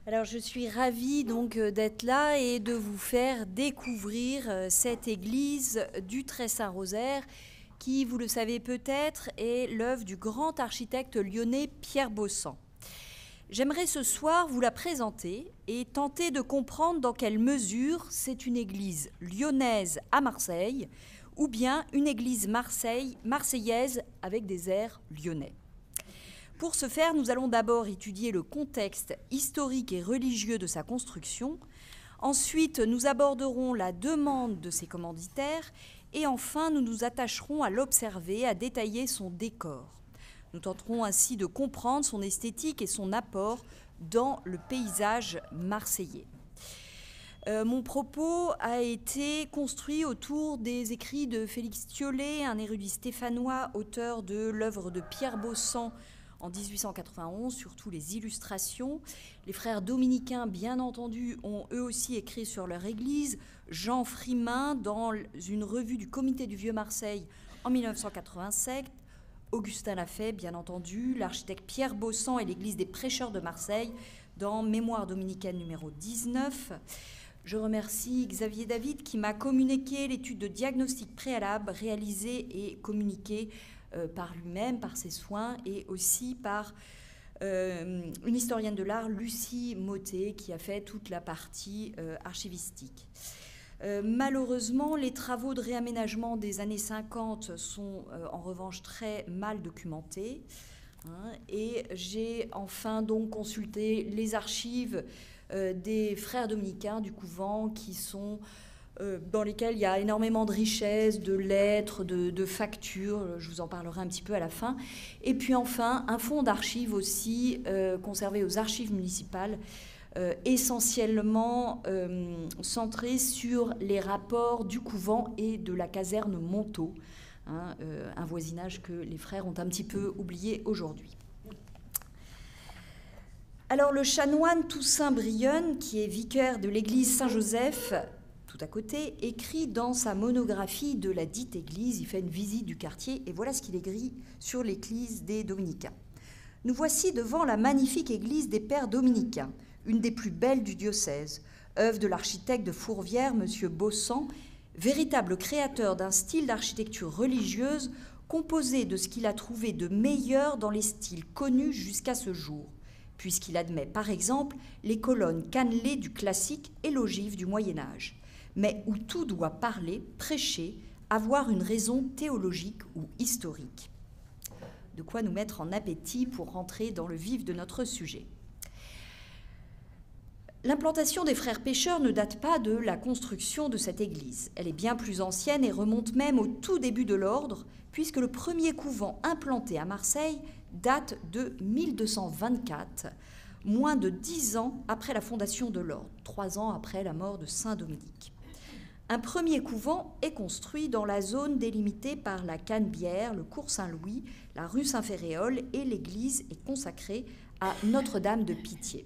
Alors, je suis ravie donc d'être là et de vous faire découvrir cette église du Très-Saint-Rosaire qui, vous le savez peut-être, est l'œuvre du grand architecte lyonnais Pierre Baussan. J'aimerais ce soir vous la présenter et tenter de comprendre dans quelle mesure c'est une église lyonnaise à Marseille ou bien une église marseillaise avec des airs lyonnais. Pour ce faire, nous allons d'abord étudier le contexte historique et religieux de sa construction. Ensuite, nous aborderons la demande de ses commanditaires. Et enfin, nous nous attacherons à l'observer, à détailler son décor. Nous tenterons ainsi de comprendre son esthétique et son apport dans le paysage marseillais. Mon propos a été construit autour des écrits de Félix Thiollet, un érudit stéphanois, auteur de l'œuvre de Pierre Baussan, en 1891, surtout les illustrations. Les frères dominicains, bien entendu, ont eux aussi écrit sur leur église. Jean Frimain, dans une revue du Comité du Vieux-Marseille en 1987. Augustin Lafay, bien entendu. L'architecte Pierre Baussan et l'église des prêcheurs de Marseille, dans Mémoire dominicaine numéro 19. Je remercie Xavier David qui m'a communiqué l'étude de diagnostic préalable réalisée et communiquée par lui-même, par ses soins, et aussi par une historienne de l'art, Lucie Mottet, qui a fait toute la partie archivistique. Malheureusement, les travaux de réaménagement des années 50 sont en revanche très mal documentés. Et j'ai enfin donc consulté les archives des frères dominicains du couvent qui sont... dans lesquels il y a énormément de richesses, de lettres, de factures, je vous en parlerai un petit peu à la fin. Et puis enfin, un fonds d'archives aussi conservé aux archives municipales, essentiellement centré sur les rapports du couvent et de la caserne Montaut, un voisinage que les frères ont un petit peu oublié aujourd'hui. Alors le chanoine Toussaint Brionne, qui est vicaire de l'église Saint-Joseph, tout à côté, écrit dans sa monographie de la dite église, il fait une visite du quartier, et voilà ce qu'il écrit sur l'église des Dominicains. Nous voici devant la magnifique église des Pères Dominicains, une des plus belles du diocèse, œuvre de l'architecte de Fourvière, M. Baussan, véritable créateur d'un style d'architecture religieuse composé de ce qu'il a trouvé de meilleur dans les styles connus jusqu'à ce jour, puisqu'il admet par exemple les colonnes cannelées du classique et l'ogive du Moyen-Âge, mais où tout doit parler, prêcher, avoir une raison théologique ou historique. De quoi nous mettre en appétit pour rentrer dans le vif de notre sujet. L'implantation des frères pêcheurs ne date pas de la construction de cette église. Elle est bien plus ancienne et remonte même au tout début de l'ordre, puisque le premier couvent implanté à Marseille date de 1224, moins de 10 ans après la fondation de l'ordre, 3 ans après la mort de Saint Dominique. Un premier couvent est construit dans la zone délimitée par la Canebière, le cours Saint-Louis, la rue Saint-Féréol, et l'église est consacrée à Notre-Dame de Pitié.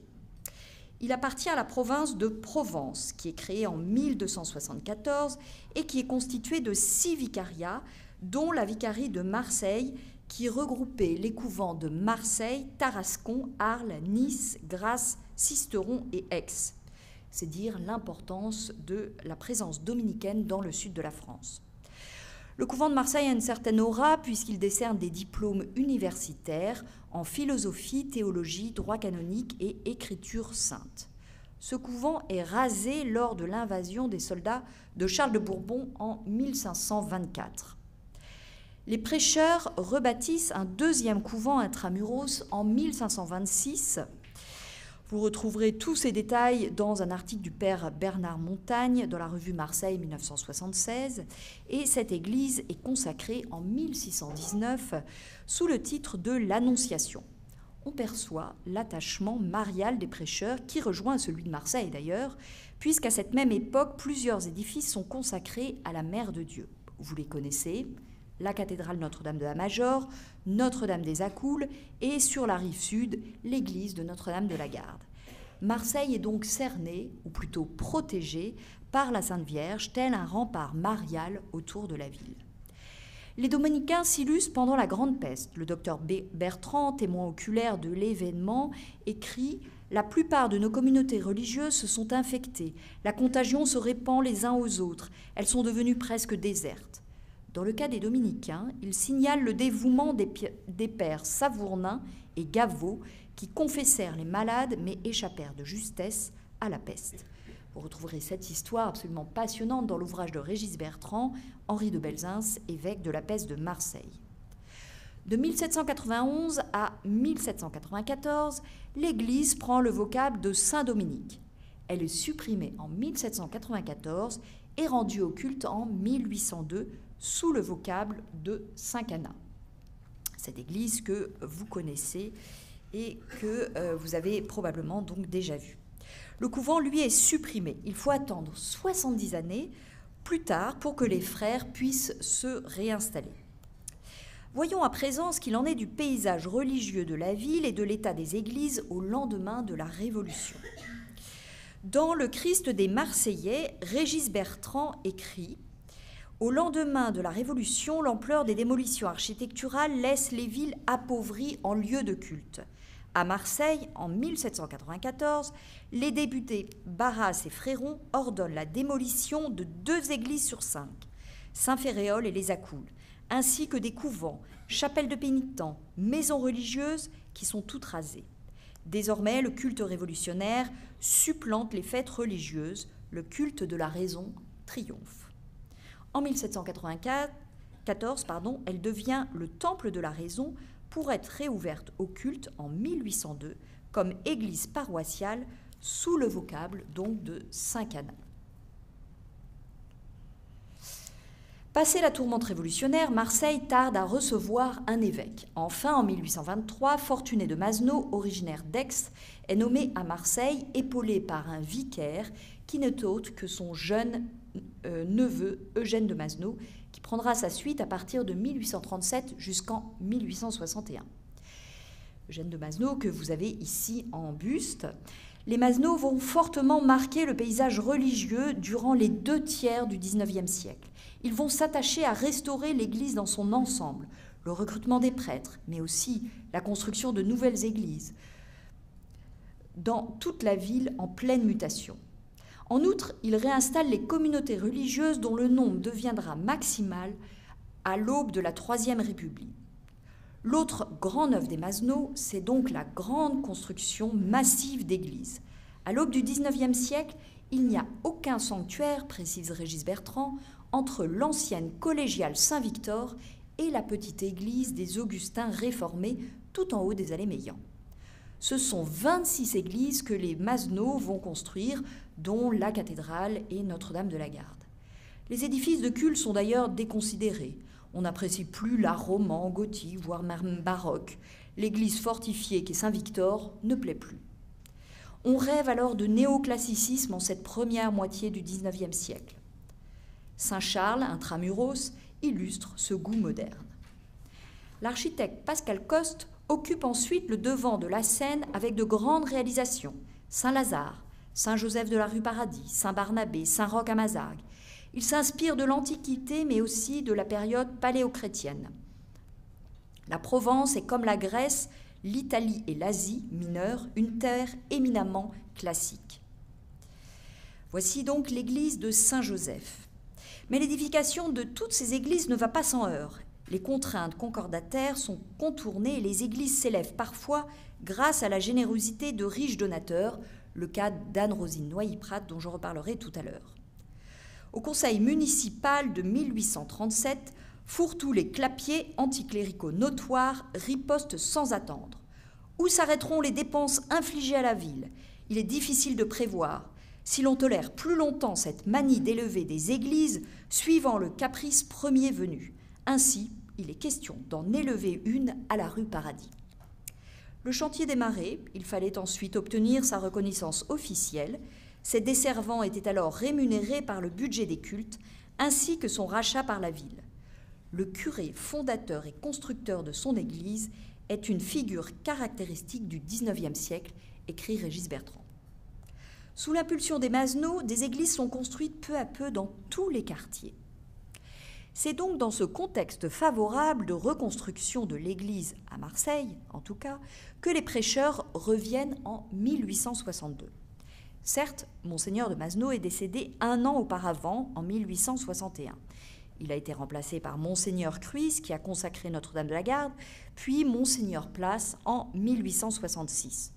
Il appartient à la province de Provence, qui est créée en 1274 et qui est constituée de 6 vicariats, dont la vicarie de Marseille, qui regroupait les couvents de Marseille, Tarascon, Arles, Nice, Grasse, Sisteron et Aix. C'est dire l'importance de la présence dominicaine dans le sud de la France. Le couvent de Marseille a une certaine aura puisqu'il décerne des diplômes universitaires en philosophie, théologie, droit canonique et écriture sainte. Ce couvent est rasé lors de l'invasion des soldats de Charles de Bourbon en 1524. Les prêcheurs rebâtissent un deuxième couvent intramuros en 1526. Vous retrouverez tous ces détails dans un article du père Bernard Montagne dans la revue Marseille 1976. Et cette église est consacrée en 1619 sous le titre de l'Annonciation. On perçoit l'attachement marial des prêcheurs qui rejoint celui de Marseille d'ailleurs, puisqu'à cette même époque, plusieurs édifices sont consacrés à la Mère de Dieu. Vous les connaissez, la cathédrale Notre-Dame de la Major, Notre-Dame des Accoules et sur la rive sud, l'église de Notre-Dame de la Garde. Marseille est donc cernée, ou plutôt protégée, par la Sainte Vierge, tel un rempart marial autour de la ville. Les dominicains s'illustrent pendant la Grande Peste. Le docteur Bertrand, témoin oculaire de l'événement, écrit « La plupart de nos communautés religieuses se sont infectées. La contagion se répand les uns aux autres. Elles sont devenues presque désertes. » Dans le cas des dominicains, il signale le dévouement des pères Savournin et Gaveau qui confessèrent les malades mais échappèrent de justesse à la peste. Vous retrouverez cette histoire absolument passionnante dans l'ouvrage de Régis Bertrand, Henri de Belzunce, évêque de la peste de Marseille. De 1791 à 1794, l'Église prend le vocable de Saint-Dominique. Elle est supprimée en 1794 et rendue au culte en 1802 sous le vocable de Saint-Cana. Cette église que vous connaissez et que vous avez probablement donc déjà vue. Le couvent, lui, est supprimé. Il faut attendre 70 années plus tard pour que les frères puissent se réinstaller. Voyons à présent ce qu'il en est du paysage religieux de la ville et de l'état des églises au lendemain de la Révolution. Dans Le Christ des Marseillais, Régis Bertrand écrit « Au lendemain de la Révolution, l'ampleur des démolitions architecturales laisse les villes appauvries en lieux de culte. À Marseille, en 1794, les députés Barras et Fréron ordonnent la démolition de 2 églises sur 5, Saint-Féréol et les Accoules, ainsi que des couvents, chapelles de pénitents, maisons religieuses qui sont toutes rasées. Désormais, le culte révolutionnaire supplante les fêtes religieuses, le culte de la raison triomphe. En 1794, elle devient le Temple de la Raison pour être réouverte au culte en 1802 comme église paroissiale sous le vocable donc de Saint-Cana. Passé la tourmente révolutionnaire, Marseille tarde à recevoir un évêque. Enfin, en 1823, Fortuné de Masneau, originaire d'Aix, est nommé à Marseille, épaulé par un vicaire qui n'est autre que son jeune neveu Eugène de Masneau, qui prendra sa suite à partir de 1837 jusqu'en 1861. Eugène de Masneau, que vous avez ici en buste. Les Masneau vont fortement marquer le paysage religieux durant les 2 tiers du XIXe siècle. Ils vont s'attacher à restaurer l'Église dans son ensemble, le recrutement des prêtres, mais aussi la construction de nouvelles églises dans toute la ville en pleine mutation. En outre, ils réinstallent les communautés religieuses dont le nombre deviendra maximal à l'aube de la Troisième République. L'autre grande œuvre des Masneau, c'est donc la grande construction massive d'églises. À l'aube du XIXe siècle, il n'y a aucun sanctuaire, précise Régis Bertrand, entre l'ancienne collégiale Saint-Victor et la petite église des Augustins réformés tout en haut des allées Meillan. Ce sont 26 églises que les Masneau vont construire, dont la cathédrale et Notre-Dame de la Garde. Les édifices de culte sont d'ailleurs déconsidérés. On n'apprécie plus l'art roman, gothique, voire même baroque. L'église fortifiée qu'est Saint-Victor ne plaît plus. On rêve alors de néoclassicisme en cette première moitié du XIXe siècle. Saint-Charles, intramuros, illustre ce goût moderne. L'architecte Pascal Coste occupe ensuite le devant de la scène avec de grandes réalisations. Saint-Lazare, Saint-Joseph de la rue Paradis, Saint-Barnabé, Saint-Roch à Mazargues. Il s'inspire de l'Antiquité, mais aussi de la période paléochrétienne. La Provence est comme la Grèce, l'Italie et l'Asie mineure, une terre éminemment classique. Voici donc l'église de Saint-Joseph. Mais l'édification de toutes ces églises ne va pas sans heurts. Les contraintes concordataires sont contournées et les églises s'élèvent parfois grâce à la générosité de riches donateurs, le cas d'Anne-Rosine Noyer-Prat dont je reparlerai tout à l'heure. Au conseil municipal de 1837, Fourtou les clapiers anticléricaux notoires ripostent sans attendre. Où s'arrêteront les dépenses infligées à la ville? Il est difficile de prévoir. Si l'on tolère plus longtemps cette manie d'élever des églises suivant le caprice premier venu. Ainsi, il est question d'en élever une à la rue Paradis. Le chantier démarré, il fallait ensuite obtenir sa reconnaissance officielle. Ses desservants étaient alors rémunérés par le budget des cultes, ainsi que son rachat par la ville. Le curé fondateur et constructeur de son église est une figure caractéristique du XIXe siècle, écrit Régis Bertrand. Sous l'impulsion des Masneau, des églises sont construites peu à peu dans tous les quartiers. C'est donc dans ce contexte favorable de reconstruction de l'Église, à Marseille en tout cas, que les prêcheurs reviennent en 1862. Certes, Monseigneur de Masneau est décédé 1 an auparavant, en 1861. Il a été remplacé par Monseigneur Cruys, qui a consacré Notre-Dame de la Garde, puis Monseigneur Place en 1866.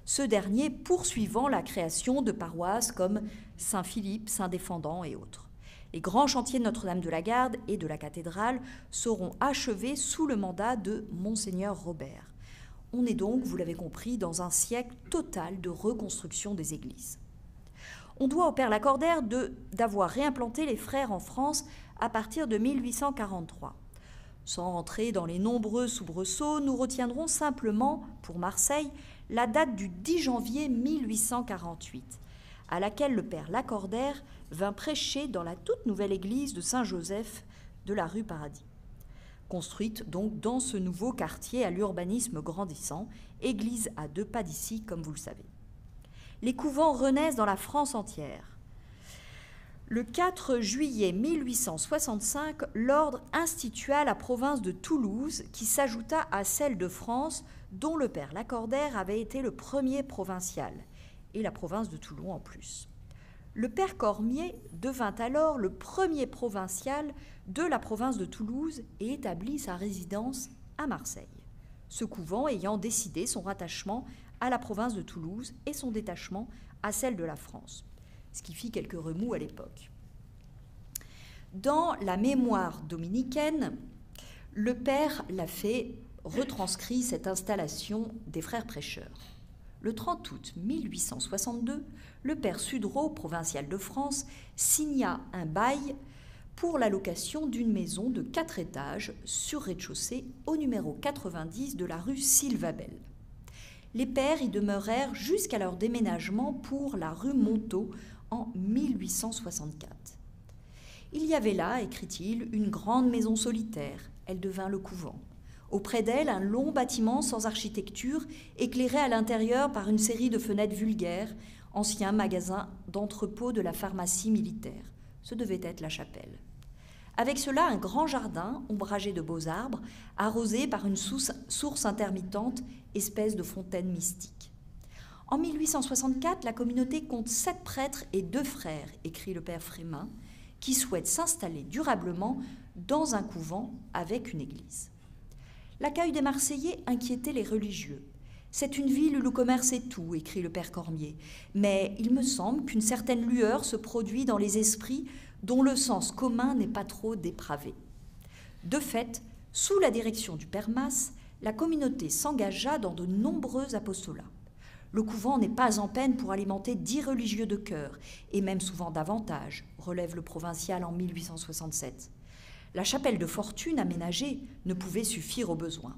Ce dernier poursuivant la création de paroisses comme Saint-Philippe, Saint-Défendant et autres. Les grands chantiers de Notre-Dame de la Garde et de la cathédrale seront achevés sous le mandat de Monseigneur Robert. On est donc, vous l'avez compris, dans un siècle total de reconstruction des églises. On doit au père Lacordaire d'avoir réimplanté les frères en France à partir de 1843. Sans rentrer dans les nombreux soubresauts, nous retiendrons simplement, pour Marseille, la date du 10 janvier 1848, à laquelle le père Lacordaire vint prêcher dans la toute nouvelle église de Saint-Joseph de la rue Paradis. Construite donc dans ce nouveau quartier à l'urbanisme grandissant, église à 2 pas d'ici, comme vous le savez. Les couvents renaissent dans la France entière. Le 4 juillet 1865, l'ordre institua la province de Toulouse, qui s'ajouta à celle de France, dont le père Lacordaire avait été le premier provincial, et la province de Toulon en plus. Le père Cormier devint alors le premier provincial de la province de Toulouse et établit sa résidence à Marseille, ce couvent ayant décidé son rattachement à la province de Toulouse et son détachement à celle de la France, ce qui fit quelques remous à l'époque. Dans la mémoire dominicaine, le père Lafay retranscrit cette installation des frères prêcheurs. Le 30 août 1862, le père Sudreau, provincial de France, signa un bail pour la location d'une maison de 4 étages sur rez-de-chaussée au numéro 90 de la rue Sylvabel. Les pères y demeurèrent jusqu'à leur déménagement pour la rue Montaut en 1864. Il y avait là, écrit-il, une grande maison solitaire. Elle devint le couvent. Auprès d'elle, un long bâtiment sans architecture, éclairé à l'intérieur par une série de fenêtres vulgaires, ancien magasin d'entrepôt de la pharmacie militaire. Ce devait être la chapelle. Avec cela, un grand jardin, ombragé de beaux arbres, arrosé par une source intermittente, espèce de fontaine mystique. En 1864, la communauté compte 7 prêtres et 2 frères, écrit le père Frémin, qui souhaitent s'installer durablement dans un couvent avec une église. L'accueil des Marseillais inquiétait les religieux. C'est une ville où le commerce est tout, écrit le père Cormier, mais il me semble qu'une certaine lueur se produit dans les esprits dont le sens commun n'est pas trop dépravé. De fait, sous la direction du père Masse, la communauté s'engagea dans de nombreux apostolats. Le couvent n'est pas en peine pour alimenter 10 religieux de cœur, et même souvent davantage, relève le provincial en 1867. La chapelle de fortune aménagée ne pouvait suffire aux besoins.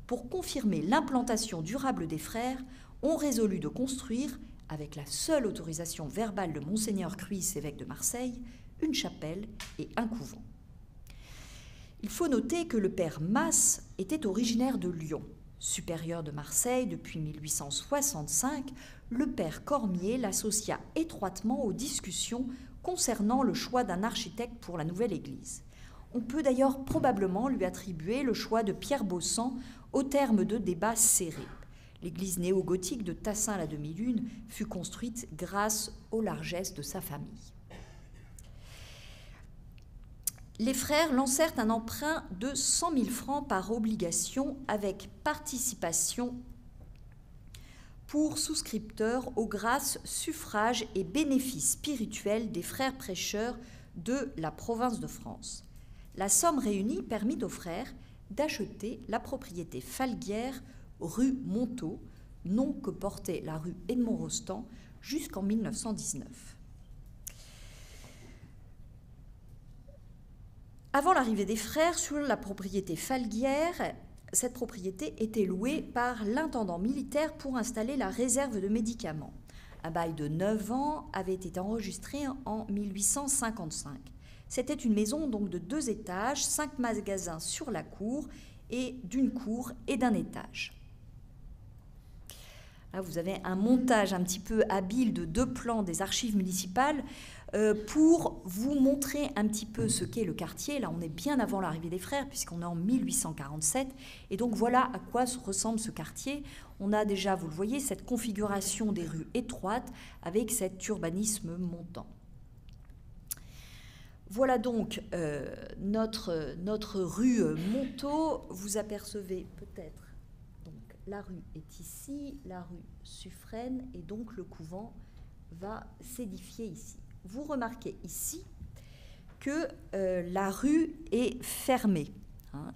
Pour confirmer l'implantation durable des frères, on résolut de construire, avec la seule autorisation verbale de Monseigneur Cruys, évêque de Marseille, une chapelle et un couvent. Il faut noter que le père Masse était originaire de Lyon. Supérieur de Marseille depuis 1865, le père Cormier l'associa étroitement aux discussions concernant le choix d'un architecte pour la nouvelle église. On peut d'ailleurs probablement lui attribuer le choix de Pierre Baussan au terme de débats serrés. L'église néo-gothique de Tassin la Demi-Lune fut construite grâce aux largesses de sa famille. Les frères lancèrent un emprunt de 100 000 francs par obligation avec participation pour souscripteurs aux grâces, suffrages et bénéfices spirituels des frères prêcheurs de la province de France. La somme réunie permit aux frères d'acheter la propriété Falguière, rue Montaut, nom que portait la rue Edmond-Rostand jusqu'en 1919. Avant l'arrivée des frères sur la propriété Falguière, cette propriété était louée par l'intendant militaire pour installer la réserve de médicaments. Un bail de 9 ans avait été enregistré en 1855. C'était une maison donc de 2 étages, 5 magasins sur la cour et d'une cour et d'un étage. Là, vous avez un montage un petit peu habile de 2 plans des archives municipales pour vous montrer un petit peu ce qu'est le quartier. Là, on est bien avant l'arrivée des frères, puisqu'on est en 1847. Et donc, voilà à quoi ressemble ce quartier. On a déjà, vous le voyez, cette configuration des rues étroites avec cet urbanisme montant. Voilà donc notre rue Montaut. Vous apercevez peut-être, donc la rue est ici, la rue Suffren, et donc le couvent va s'édifier ici. Vous remarquez ici que la rue est fermée.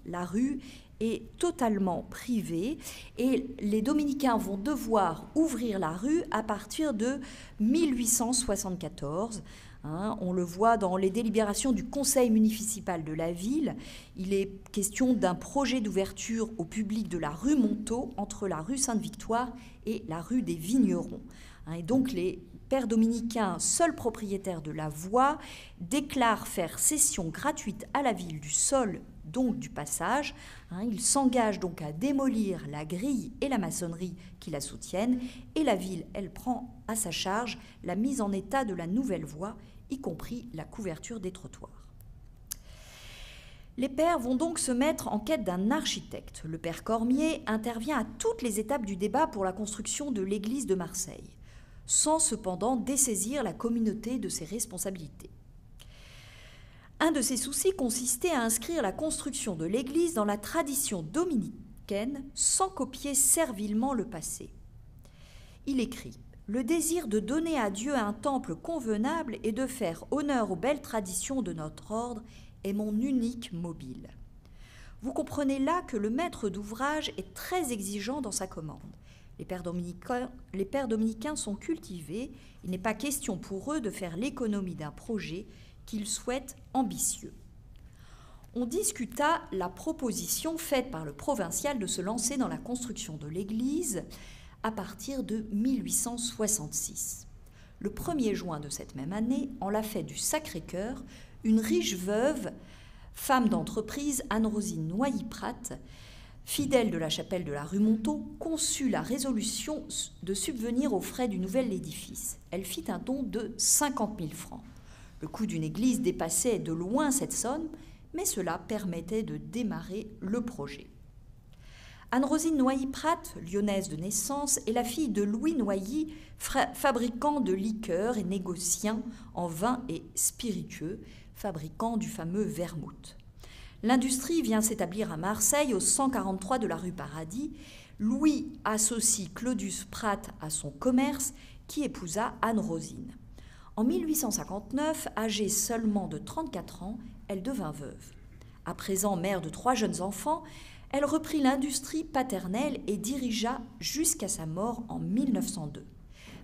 La rue est totalement privée et les dominicains vont devoir ouvrir la rue à partir de 1874. On le voit dans les délibérations du conseil municipal de la ville. Il est question d'un projet d'ouverture au public de la rue Montaut entre la rue Sainte-Victoire et la rue des Vignerons. Et donc les pères dominicains, seuls propriétaires de la voie, déclarent faire cession gratuite à la ville du sol, donc du passage. Ils s'engagent donc à démolir la grille et la maçonnerie qui la soutiennent, et la ville, elle, prend à sa charge la mise en état de la nouvelle voie, y compris la couverture des trottoirs. Les pères vont donc se mettre en quête d'un architecte. Le père Cormier intervient à toutes les étapes du débat pour la construction de l'église de Marseille, sans cependant dessaisir la communauté de ses responsabilités. Un de ses soucis consistait à inscrire la construction de l'église dans la tradition dominicaine sans copier servilement le passé. Il écrit « Le désir de donner à Dieu un temple convenable et de faire honneur aux belles traditions de notre ordre est mon unique mobile. » Vous comprenez là que le maître d'ouvrage est très exigeant dans sa commande. Les pères dominicains sont cultivés, il n'est pas question pour eux de faire l'économie d'un projet qu'ils souhaitent ambitieux. On discuta la proposition faite par le provincial de se lancer dans la construction de l'église à partir de 1866. Le 1er juin de cette même année, en la fête du Sacré-Cœur, une riche veuve, femme d'entreprise, Anne-Rosine Noilly-Prat, fidèle de la chapelle de la rue Montaut, conçut la résolution de subvenir aux frais du nouvel édifice. Elle fit un don de 50 000 francs. Le coût d'une église dépassait de loin cette somme, mais cela permettait de démarrer le projet. Anne-Rosine Noilly-Prat, lyonnaise de naissance, est la fille de Louis Noilly, fabricant de liqueurs et négociant en vins et spiritueux, fabricant du fameux vermouth. L'industrie vient s'établir à Marseille, au 143 de la rue Paradis. Louis associe Claudius Prat à son commerce, qui épousa Anne-Rosine. En 1859, âgée seulement de 34 ans, elle devint veuve. À présent mère de 3 jeunes enfants, elle reprit l'industrie paternelle et dirigea jusqu'à sa mort en 1902.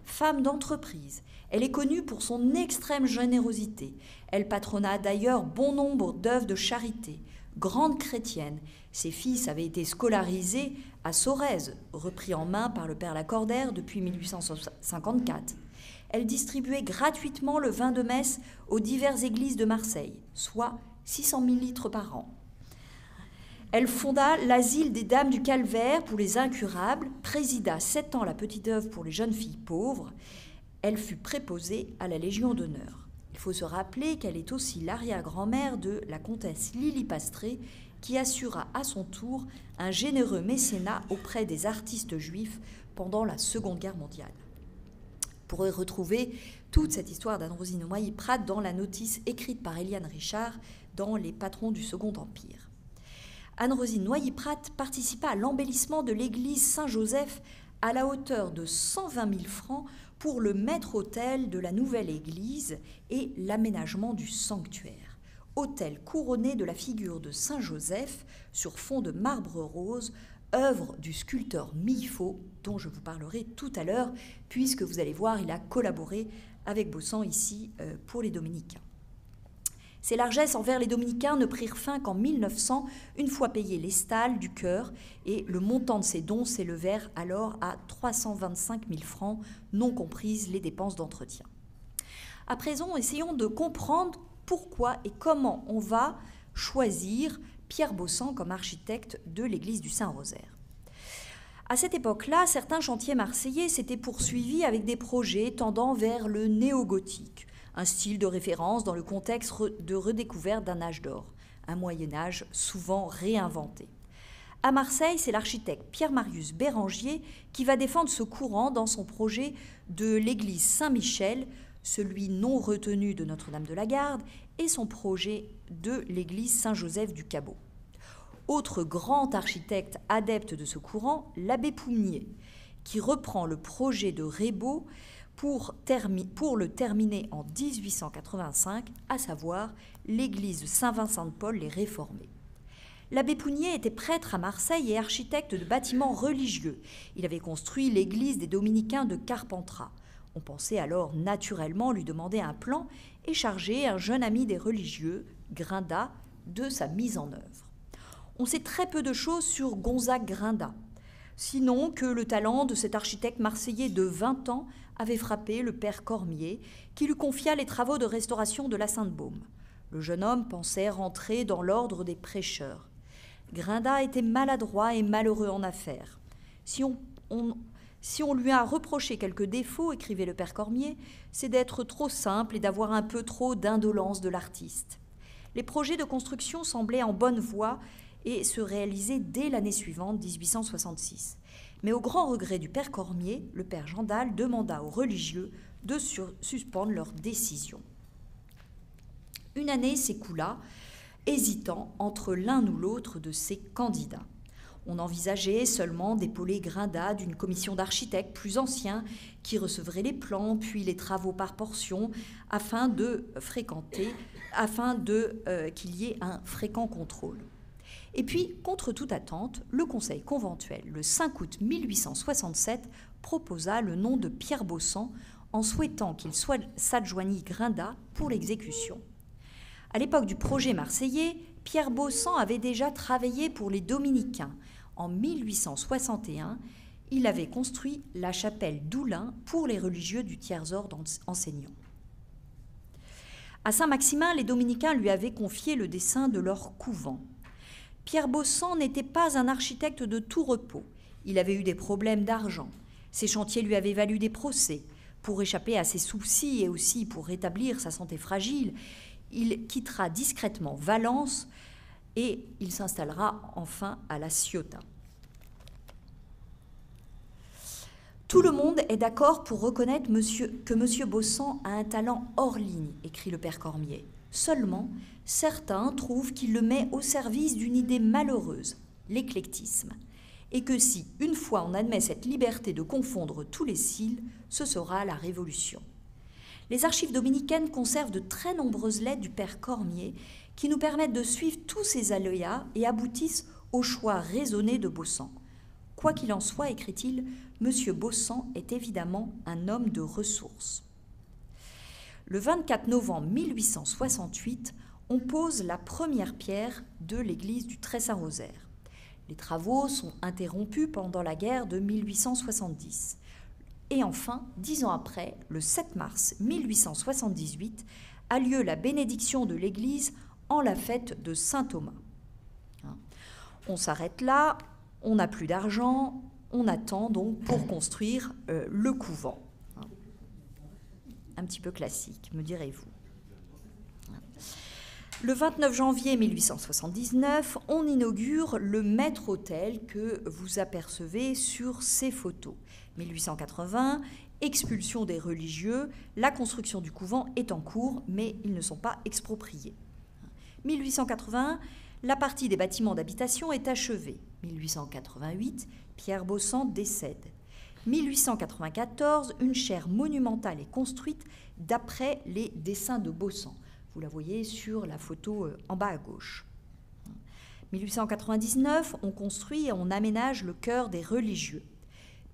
Femme d'entreprise, elle est connue pour son extrême générosité. Elle patronna d'ailleurs bon nombre d'œuvres de charité. Grande chrétienne, ses fils avaient été scolarisés à Sorèze, repris en main par le père Lacordaire depuis 1854. Elle distribuait gratuitement le vin de messe aux diverses églises de Marseille, soit 600 000 litres par an. Elle fonda l'asile des Dames du Calvaire pour les incurables, présida 7 ans la petite œuvre pour les jeunes filles pauvres. Elle fut préposée à la Légion d'honneur. Il faut se rappeler qu'elle est aussi l'arrière-grand-mère de la comtesse Lily Pastré, qui assura à son tour un généreux mécénat auprès des artistes juifs pendant la Seconde Guerre mondiale. Vous pourrez retrouver toute cette histoire d'Anne-Rosine Noilly-Prat dans la notice écrite par Éliane Richard dans Les patrons du Second Empire. Anne-Rosine Noilly-Prat participa à l'embellissement de l'église Saint-Joseph à la hauteur de 120 000 francs pour le maître-autel de la nouvelle église et l'aménagement du sanctuaire. Autel couronné de la figure de Saint-Joseph sur fond de marbre rose, œuvre du sculpteur Millefot, dont je vous parlerai tout à l'heure, puisque vous allez voir, il a collaboré avec Baussan ici pour les Dominicains. Ces largesses envers les Dominicains ne prirent fin qu'en 1900, une fois payés les stalles du chœur, et le montant de ces dons s'élevèrent alors à 325 000 francs, non comprises les dépenses d'entretien. À présent, essayons de comprendre pourquoi et comment on va choisir Pierre Baussan comme architecte de l'église du Saint-Rosaire. À cette époque-là, certains chantiers marseillais s'étaient poursuivis avec des projets tendant vers le néo-gothique, un style de référence dans le contexte de redécouverte d'un âge d'or, un Moyen-Âge souvent réinventé. À Marseille, c'est l'architecte Pierre-Marius Bérangier qui va défendre ce courant dans son projet de l'église Saint-Michel, celui non retenu de Notre-Dame de la Garde, et son projet de l'église Saint-Joseph du Caveau. Autre grand architecte adepte de ce courant, l'abbé Pougnier, qui reprend le projet de Raybaud pour le terminer en 1885, à savoir l'église Saint-Vincent-de-Paul les Réformés. L'abbé Pougnier était prêtre à Marseille et architecte de bâtiments religieux. Il avait construit l'église des Dominicains de Carpentras. On pensait alors naturellement lui demander un plan et charger un jeune ami des religieux, Grinda, de sa mise en œuvre. On sait très peu de choses sur Gonzague Grinda, sinon que le talent de cet architecte marseillais de 20 ans avait frappé le père Cormier, qui lui confia les travaux de restauration de la Sainte-Baume. Le jeune homme pensait rentrer dans l'ordre des prêcheurs. Grinda était maladroit et malheureux en affaires. Si on lui a reproché quelques défauts, écrivait le père Cormier, c'est d'être trop simple et d'avoir un peu trop d'indolence de l'artiste. Les projets de construction semblaient en bonne voie et se réaliser dès l'année suivante, 1866. Mais au grand regret du père Cormier, le père Jandal demanda aux religieux de suspendre leur décision. Une année s'écoula, hésitant entre l'un ou l'autre de ces candidats. On envisageait seulement d'épauler Grinda d'une commission d'architectes plus anciens qui recevraient les plans, puis les travaux par portions, afin qu'il y ait un fréquent contrôle. Et puis, contre toute attente, le Conseil conventuel, le 5 août 1867, proposa le nom de Pierre Baussan en souhaitant qu'il s'adjoignît Grinda pour l'exécution. À l'époque du projet marseillais, Pierre Baussan avait déjà travaillé pour les Dominicains. En 1861, il avait construit la chapelle d'Oulin pour les religieux du tiers-ordre enseignant. À Saint-Maximin, les Dominicains lui avaient confié le dessin de leur couvent. Pierre Baussan n'était pas un architecte de tout repos. Il avait eu des problèmes d'argent. Ses chantiers lui avaient valu des procès. Pour échapper à ses soucis et aussi pour rétablir sa santé fragile, il quittera discrètement Valence et il s'installera enfin à La Ciotat. Tout le monde est d'accord pour reconnaître que M. Baussan a un talent hors ligne, écrit le père Cormier. Seulement, certains trouvent qu'il le met au service d'une idée malheureuse, l'éclectisme, et que si, une fois on admet cette liberté de confondre tous les styles, ce sera la révolution. Les archives dominicaines conservent de très nombreuses lettres du père Cormier qui nous permettent de suivre tous ces aléas et aboutissent au choix raisonné de Baussan. Quoi qu'il en soit, écrit-il, M. Baussan est évidemment un homme de ressources. Le 24 novembre 1868, on pose la première pierre de l'église du Très-Saint-Rosaire. Les travaux sont interrompus pendant la guerre de 1870. Et enfin, 10 ans après, le 7 mars 1878, a lieu la bénédiction de l'église en la fête de Saint-Thomas. On s'arrête là, on n'a plus d'argent, on attend donc pour construire le couvent. Un petit peu classique, me direz-vous. Le 29 janvier 1879, on inaugure le maître-autel que vous apercevez sur ces photos. 1880, expulsion des religieux, la construction du couvent est en cours, mais ils ne sont pas expropriés. 1881, la partie des bâtiments d'habitation est achevée. 1888, Pierre Baussan décède. 1894, une chaire monumentale est construite d'après les dessins de Baussan. Vous la voyez sur la photo en bas à gauche. 1899, on construit et on aménage le chœur des religieux.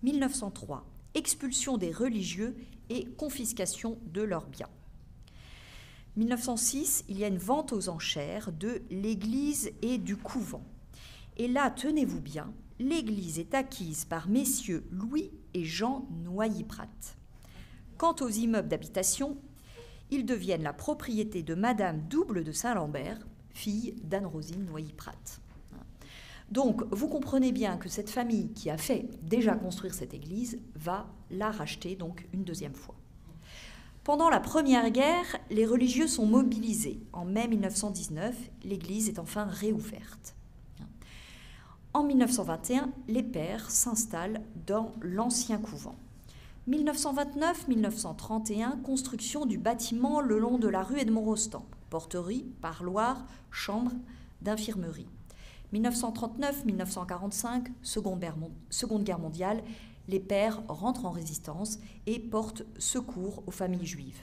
1903, expulsion des religieux et confiscation de leurs biens. 1906, il y a une vente aux enchères de l'église et du couvent. Et là, tenez-vous bien, l'église est acquise par messieurs Louis et Jean Noilly-Prat. Quant aux immeubles d'habitation, ils deviennent la propriété de Madame Double de Saint-Lambert, fille d'Anne-Rosine Noilly-Prat. Donc, vous comprenez bien que cette famille qui a fait déjà construire cette église va la racheter donc une deuxième fois. Pendant la Première Guerre, les religieux sont mobilisés. En mai 1919, l'église est enfin réouverte. En 1921, les pères s'installent dans l'ancien couvent. 1929-1931, construction du bâtiment le long de la rue Edmond-Rostand. Porterie, parloir, chambre d'infirmerie. 1939-1945, Seconde Guerre mondiale, les pères rentrent en résistance et portent secours aux familles juives.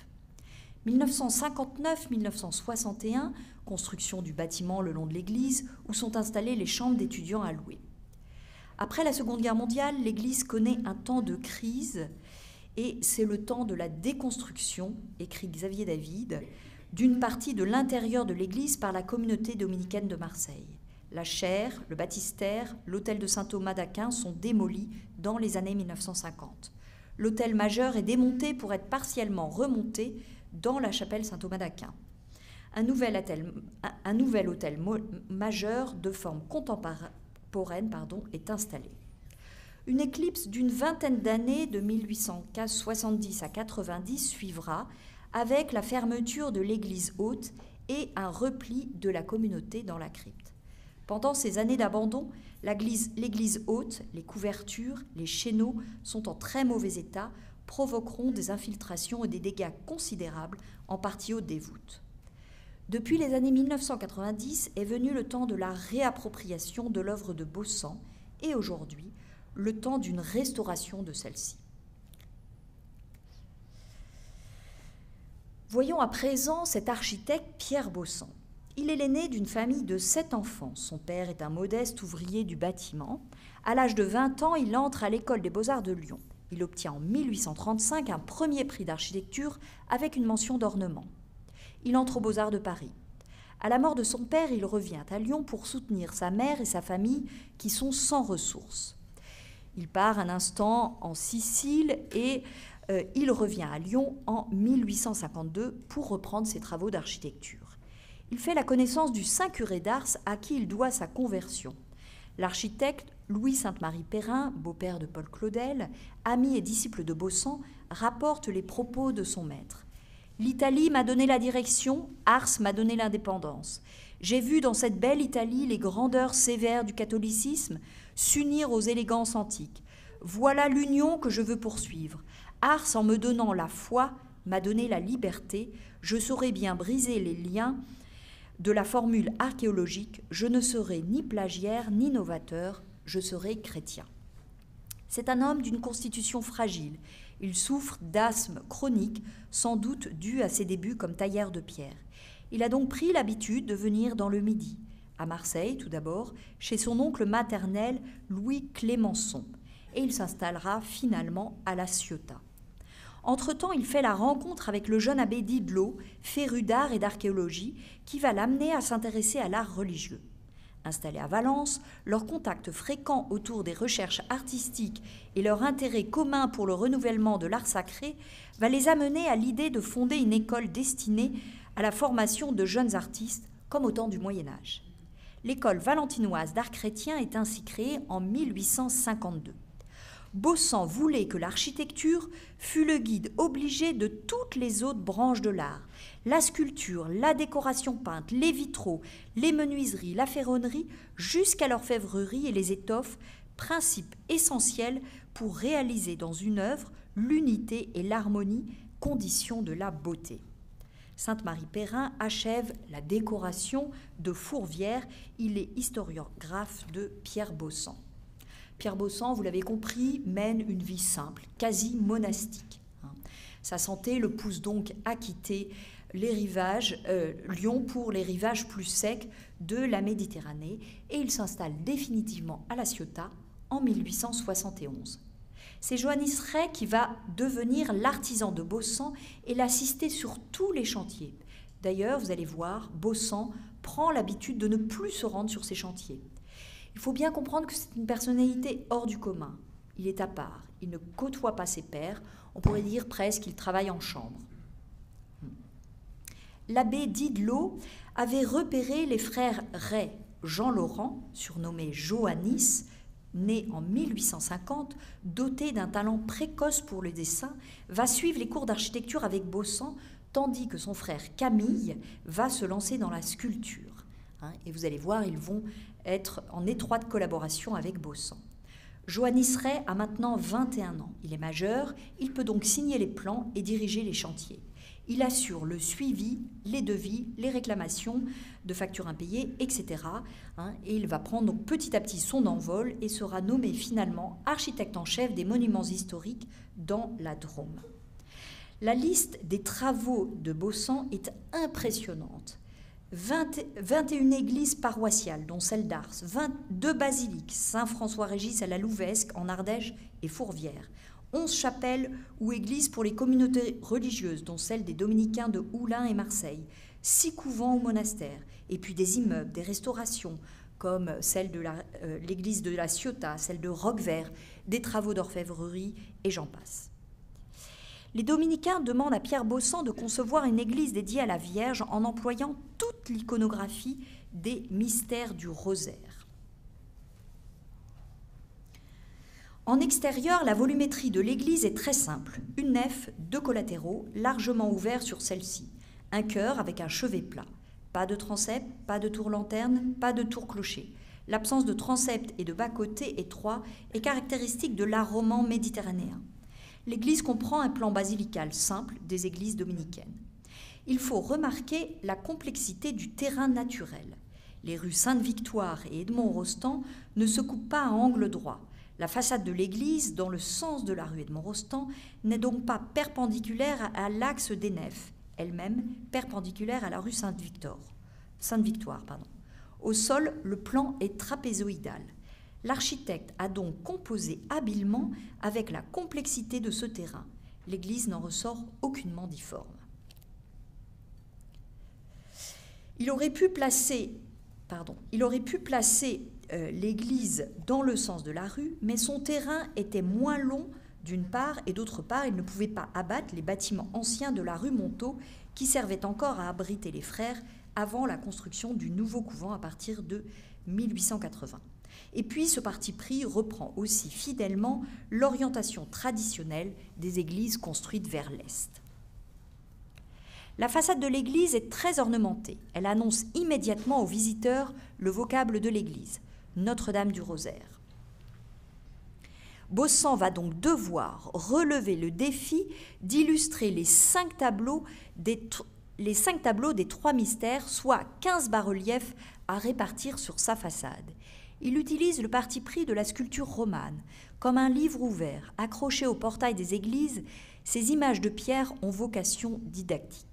1959-1961, construction du bâtiment le long de l'église où sont installées les chambres d'étudiants à louer. Après la Seconde Guerre mondiale, l'église connaît un temps de crise et c'est le temps de la déconstruction, écrit Xavier David, d'une partie de l'intérieur de l'église par la communauté dominicaine de Marseille. La chaire, le baptistère, l'hôtel de Saint-Thomas d'Aquin sont démolis dans les années 1950. L'hôtel majeur est démonté pour être partiellement remonté dans la chapelle Saint-Thomas d'Aquin. Un nouvel hôtel majeur de forme contemporaine est installé. Une éclipse d'une vingtaine d'années, de 1870 à 90, suivra avec la fermeture de l'église haute et un repli de la communauté dans la crypte. Pendant ces années d'abandon, l'église haute, les couvertures, les chéneaux sont en très mauvais état, provoqueront des infiltrations et des dégâts considérables, en partie haute des voûtes. Depuis les années 1990 est venu le temps de la réappropriation de l'œuvre de Baussan et aujourd'hui, le temps d'une restauration de celle-ci. Voyons à présent cet architecte Pierre Baussan. Il est l'aîné d'une famille de 7 enfants. Son père est un modeste ouvrier du bâtiment. À l'âge de 20 ans, il entre à l'école des Beaux-Arts de Lyon. Il obtient en 1835 un premier prix d'architecture avec une mention d'ornement. Il entre aux Beaux-Arts de Paris. À la mort de son père, il revient à Lyon pour soutenir sa mère et sa famille qui sont sans ressources. Il part un instant en Sicile et il revient à Lyon en 1852 pour reprendre ses travaux d'architecture. Il fait la connaissance du saint curé d'Ars à qui il doit sa conversion. L'architecte Louis Sainte-Marie Perrin, beau-père de Paul Claudel, ami et disciple de Baussan, rapporte les propos de son maître. « L'Italie m'a donné la direction, Ars m'a donné l'indépendance. J'ai vu dans cette belle Italie les grandeurs sévères du catholicisme s'unir aux élégances antiques. Voilà l'union que je veux poursuivre. Ars, en me donnant la foi, m'a donné la liberté. Je saurai bien briser les liens de la formule archéologique, je ne serai ni plagiaire ni novateur, je serai chrétien. C'est un homme d'une constitution fragile. Il souffre d'asthme chronique, sans doute dû à ses débuts comme tailleur de pierre. Il a donc pris l'habitude de venir dans le Midi, à Marseille tout d'abord, chez son oncle maternel Louis Clémençon, et il s'installera finalement à La Ciotat. Entre-temps, il fait la rencontre avec le jeune abbé Didelot, féru d'art et d'archéologie, qui va l'amener à s'intéresser à l'art religieux. Installés à Valence, leur contact fréquent autour des recherches artistiques et leur intérêt commun pour le renouvellement de l'art sacré va les amener à l'idée de fonder une école destinée à la formation de jeunes artistes, comme au temps du Moyen-Âge. L'école valentinoise d'art chrétien est ainsi créée en 1852. Baussan voulait que l'architecture fût le guide obligé de toutes les autres branches de l'art. La sculpture, la décoration peinte, les vitraux, les menuiseries, la ferronnerie, jusqu'à l'orfèvrerie et les étoffes, principes essentiels pour réaliser dans une œuvre l'unité et l'harmonie, condition de la beauté. Sainte-Marie Perrin achève la décoration de Fourvière. Il est historiographe de Pierre Baussan. Pierre Baussan, vous l'avez compris, mène une vie simple, quasi monastique. Sa santé le pousse donc à quitter Lyon pour les rivages plus secs de la Méditerranée et il s'installe définitivement à La Ciotat en 1871. C'est Johannis Rey qui va devenir l'artisan de Baussan et l'assister sur tous les chantiers. D'ailleurs, vous allez voir, Baussan prend l'habitude de ne plus se rendre sur ces chantiers. Il faut bien comprendre que c'est une personnalité hors du commun. Il est à part, il ne côtoie pas ses pairs, on pourrait dire presque qu'il travaille en chambre. L'abbé Didelot avait repéré les frères Rey, Jean Laurent, surnommé Johannis, né en 1850, doté d'un talent précoce pour le dessin, va suivre les cours d'architecture avec Baussan, tandis que son frère Camille va se lancer dans la sculpture. Et vous allez voir, ils vont être en étroite collaboration avec Baussan. Johannis Rey a maintenant 21 ans. Il est majeur, il peut donc signer les plans et diriger les chantiers. Il assure le suivi, les devis, les réclamations de factures impayées, etc. Et il va prendre donc petit à petit son envol et sera nommé finalement architecte en chef des monuments historiques dans la Drôme. La liste des travaux de Baussan est impressionnante. 21 églises paroissiales, dont celle d'Ars, 22 basiliques, Saint-François-Régis à la Louvesque, en Ardèche et Fourvière, 11 chapelles ou églises pour les communautés religieuses, dont celle des dominicains de Oulin et Marseille, 6 couvents ou monastères, et puis des immeubles, des restaurations, comme celle de l'église de la Ciotat, celle de Roquevert, des travaux d'orfèvrerie, et j'en passe. Les dominicains demandent à Pierre Baussan de concevoir une église dédiée à la Vierge en employant toute l'iconographie des mystères du rosaire. En extérieur, la volumétrie de l'église est très simple. Une nef, 2 collatéraux, largement ouverts sur celle-ci. Un chœur avec un chevet plat. Pas de transept, pas de tour-lanterne, pas de tour-clocher. L'absence de transept et de bas-côtés étroits est caractéristique de l'art roman méditerranéen. L'église comprend un plan basilical simple des églises dominicaines. Il faut remarquer la complexité du terrain naturel. Les rues Sainte-Victoire et Edmond-Rostand ne se coupent pas à angle droit. La façade de l'église, dans le sens de la rue Edmond-Rostand, n'est donc pas perpendiculaire à l'axe des nefs, elle-même perpendiculaire à la rue Sainte-Victoire. Au sol, le plan est trapézoïdal. L'architecte a donc composé habilement avec la complexité de ce terrain. L'église n'en ressort aucunement difforme. Il aurait pu placer l'église dans le sens de la rue, mais son terrain était moins long d'une part, et d'autre part, il ne pouvait pas abattre les bâtiments anciens de la rue Montaut qui servaient encore à abriter les frères avant la construction du nouveau couvent à partir de 1880. Et puis ce parti pris reprend aussi fidèlement l'orientation traditionnelle des églises construites vers l'est. La façade de l'église est très ornementée. Elle annonce immédiatement aux visiteurs le vocable de l'église, Notre-Dame du Rosaire. Baussan va donc devoir relever le défi d'illustrer les 5 tableaux des 3 mystères, soit 15 bas-reliefs à répartir sur sa façade. Il utilise le parti pris de la sculpture romane. Comme un livre ouvert, accroché au portail des églises, ces images de pierre ont vocation didactique.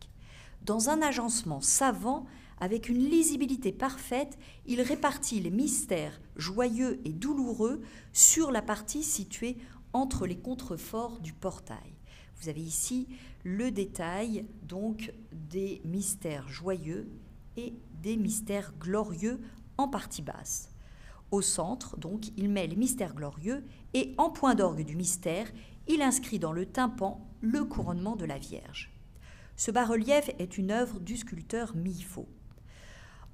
Dans un agencement savant, avec une lisibilité parfaite, il répartit les mystères joyeux et douloureux sur la partie située entre les contreforts du portail. Vous avez ici le détail donc des mystères joyeux et des mystères glorieux en partie basse. Au centre, donc, il met les mystères glorieux et en point d'orgue du mystère, il inscrit dans le tympan le couronnement de la Vierge. Ce bas-relief est une œuvre du sculpteur Millefaux.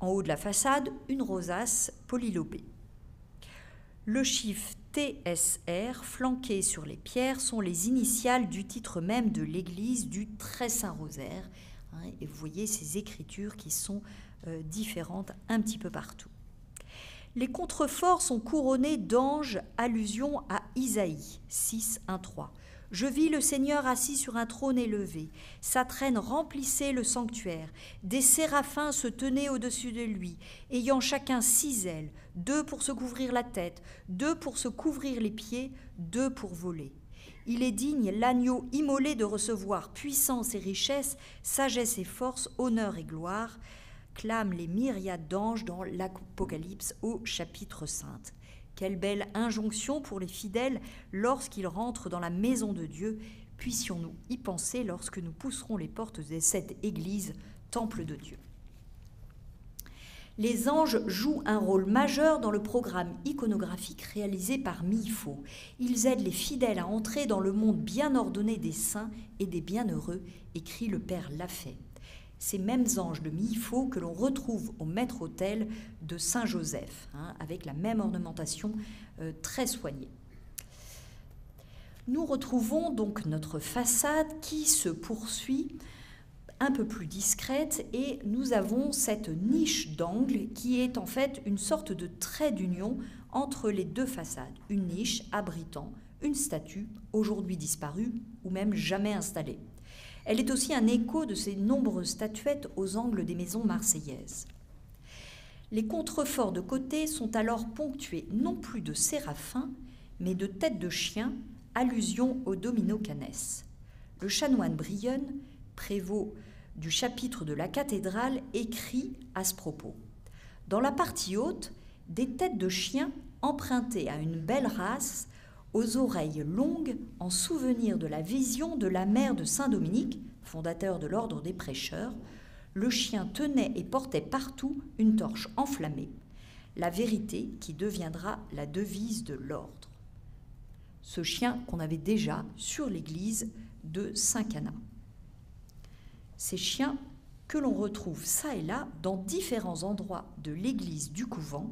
En haut de la façade, une rosace polylobée. Le chiffre TSR flanqué sur les pierres sont les initiales du titre même de l'église du Très Saint-Rosaire. Et vous voyez ces écritures qui sont différentes un petit peu partout. Les contreforts sont couronnés d'anges, allusion à Isaïe 6, 1, 3. Je vis le Seigneur assis sur un trône élevé. Sa traîne remplissait le sanctuaire. Des séraphins se tenaient au-dessus de lui, ayant chacun 6 ailes, 2 pour se couvrir la tête, 2 pour se couvrir les pieds, 2 pour voler. Il est digne, l'agneau immolé, de recevoir puissance et richesse, sagesse et force, honneur et gloire, clament les myriades d'anges dans l'Apocalypse au chapitre 5. Quelle belle injonction pour les fidèles lorsqu'ils rentrent dans la maison de Dieu. Puissions-nous y penser lorsque nous pousserons les portes de cette église, temple de Dieu. Les anges jouent un rôle majeur dans le programme iconographique réalisé par Millefaux. Ils aident les fidèles à entrer dans le monde bien ordonné des saints et des bienheureux, écrit le père Lafay. ces mêmes anges de mi-faux que l'on retrouve au maître-autel de Saint-Joseph, avec la même ornementation très soignée. Nous retrouvons donc notre façade qui se poursuit un peu plus discrète et nous avons cette niche d'angle qui est en fait une sorte de trait d'union entre les deux façades, une niche abritant une statue aujourd'hui disparue ou même jamais installée. Elle est aussi un écho de ces nombreuses statuettes aux angles des maisons marseillaises. Les contreforts de côté sont alors ponctués non plus de séraphins, mais de têtes de chiens, allusion au domino canès. Le chanoine Brionne, prévôt du chapitre de la cathédrale, écrit à ce propos. Dans la partie haute, des têtes de chiens empruntées à une belle race, aux oreilles longues, en souvenir de la vision de la mère de Saint-Dominique, fondateur de l'ordre des prêcheurs, le chien tenait et portait partout une torche enflammée, la vérité qui deviendra la devise de l'ordre. Ce chien qu'on avait déjà sur l'église de Saint-Cana. Ces chiens que l'on retrouve ça et là dans différents endroits de l'église du couvent,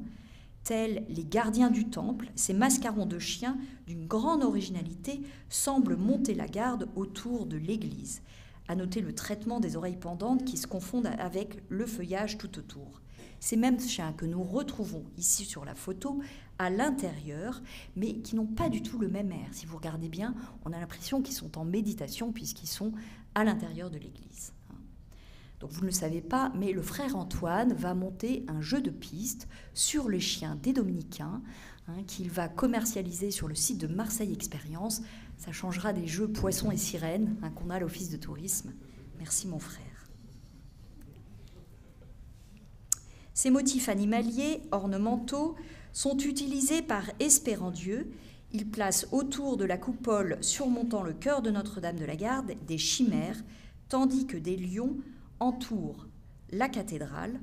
tels les gardiens du temple, ces mascarons de chiens d'une grande originalité semblent monter la garde autour de l'église. À noter le traitement des oreilles pendantes qui se confondent avec le feuillage tout autour. Ces mêmes chiens que nous retrouvons ici sur la photo à l'intérieur, mais qui n'ont pas du tout le même air. Si vous regardez bien, on a l'impression qu'ils sont en méditation puisqu'ils sont à l'intérieur de l'église. Donc vous ne le savez pas, mais le frère Antoine va monter un jeu de piste sur les chiens des dominicains qu'il va commercialiser sur le site de Marseille Expérience. Ça changera des jeux poissons et sirènes qu'on a à l'office de tourisme. Merci mon frère. Ces motifs animaliers, ornementaux, sont utilisés par Espérandieu. Il place autour de la coupole surmontant le chœur de Notre-Dame de la Garde des chimères, tandis que des lions entourent la cathédrale,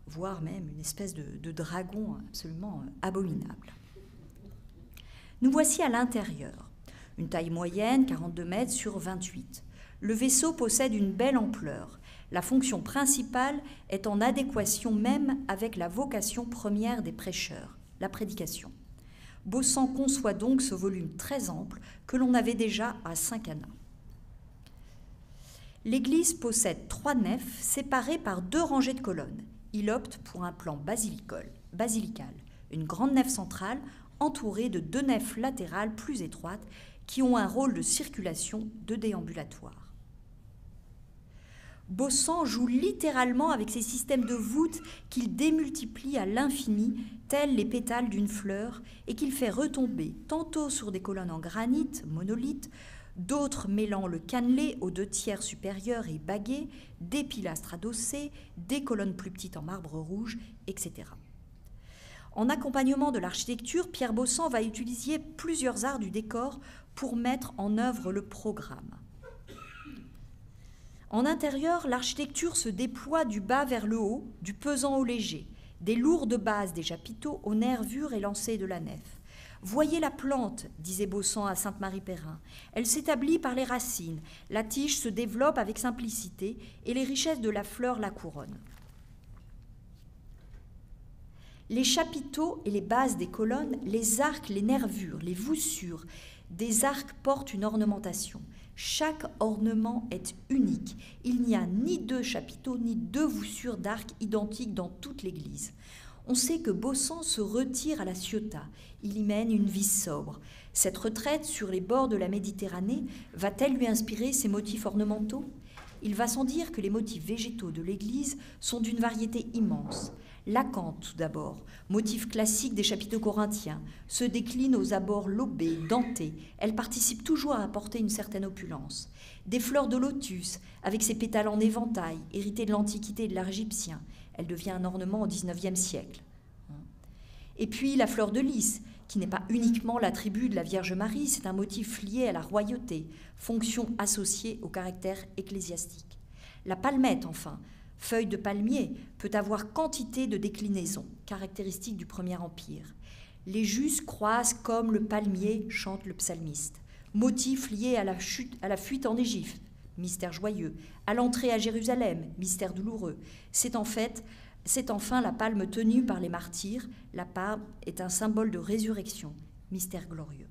voire même une espèce de dragon absolument abominable. Nous voici à l'intérieur, une taille moyenne, 42 mètres sur 28. Le vaisseau possède une belle ampleur. La fonction principale est en adéquation même avec la vocation première des prêcheurs, la prédication. Baussan conçoit donc ce volume très ample que l'on avait déjà à Saint-Cana. L'église possède 3 nefs séparées par 2 rangées de colonnes. Il opte pour un plan basilical, une grande nef centrale entourée de 2 nefs latérales plus étroites qui ont un rôle de circulation, de déambulatoire. Baussan joue littéralement avec ces systèmes de voûtes qu'il démultiplie à l'infini, tels les pétales d'une fleur, et qu'il fait retomber tantôt sur des colonnes en granit, monolithes, d'autres mêlant le cannelé aux 2 tiers supérieurs et baguets, des pilastres adossés, des colonnes plus petites en marbre rouge, etc. En accompagnement de l'architecture, Pierre Baussan va utiliser plusieurs arts du décor pour mettre en œuvre le programme. En intérieur, l'architecture se déploie du bas vers le haut, du pesant au léger, des lourdes bases des chapiteaux aux nervures élancées de la nef. Voyez la plante, disait Baussan à Sainte-Marie-Perrin. Elle s'établit par les racines, la tige se développe avec simplicité et les richesses de la fleur la couronnent. Les chapiteaux et les bases des colonnes, les arcs, les nervures, les voussures des arcs portent une ornementation. Chaque ornement est unique. Il n'y a ni 2 chapiteaux ni 2 voussures d'arcs identiques dans toute l'église. On sait que Baussan se retire à la Ciotat. Il y mène une vie sobre. Cette retraite sur les bords de la Méditerranée va-t-elle lui inspirer ces motifs ornementaux ? Il va sans dire que les motifs végétaux de l'église sont d'une variété immense. L'acanthe, tout d'abord, motif classique des chapiteaux corinthiens, se décline aux abords lobés, dentés. Elle participe toujours à apporter une certaine opulence. Des fleurs de lotus, avec ses pétales en éventail, héritées de l'Antiquité et de l'art égyptien. Elle devient un ornement au XIXe siècle. Et puis la fleur de lys, qui n'est pas uniquement l'attribut de la Vierge Marie, c'est un motif lié à la royauté, fonction associée au caractère ecclésiastique. La palmette, enfin, feuille de palmier, peut avoir quantité de déclinaisons, caractéristiques du Premier Empire. Les jusses croissent comme le palmier, chante le psalmiste. Motif lié à la fuite en Égypte, mystère joyeux. À l'entrée à Jérusalem, mystère douloureux. C'est enfin la palme tenue par les martyrs. La palme est un symbole de résurrection, mystère glorieux.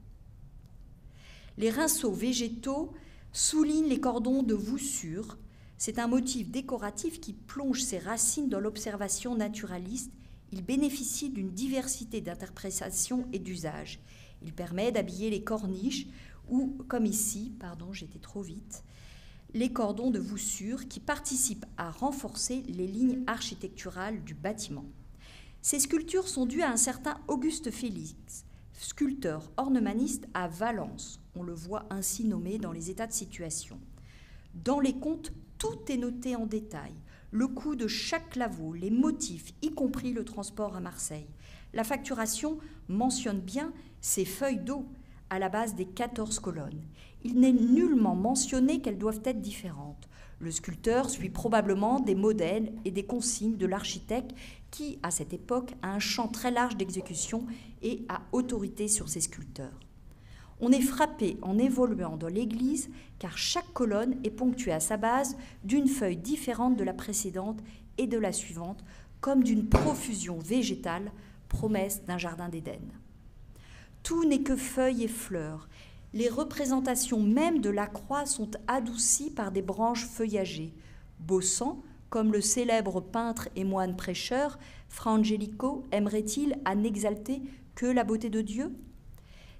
Les rinceaux végétaux soulignent les cordons de voussure. C'est un motif décoratif qui plonge ses racines dans l'observation naturaliste. Il bénéficie d'une diversité d'interprétations et d'usages. Il permet d'habiller les corniches ou, comme ici, j'étais trop vite, les cordons de voussure qui participent à renforcer les lignes architecturales du bâtiment. Ces sculptures sont dues à un certain Auguste Félix, sculpteur ornemaniste à Valence. On le voit ainsi nommé dans les états de situation. Dans les comptes, tout est noté en détail. Le coût de chaque laveau, les motifs, y compris le transport à Marseille. La facturation mentionne bien ces feuilles d'eau à la base des 14 colonnes. Il n'est nullement mentionné qu'elles doivent être différentes. Le sculpteur suit probablement des modèles et des consignes de l'architecte qui, à cette époque, a un champ très large d'exécution et a autorité sur ses sculpteurs. On est frappé en évoluant dans l'église car chaque colonne est ponctuée à sa base d'une feuille différente de la précédente et de la suivante, comme d'une profusion végétale, promesse d'un jardin d'Éden. Tout n'est que feuilles et fleurs. Les représentations même de la croix sont adoucies par des branches feuillagées. Bossant, comme le célèbre peintre et moine prêcheur, Fra Angelico aimerait-il à n'exalter que la beauté de Dieu ?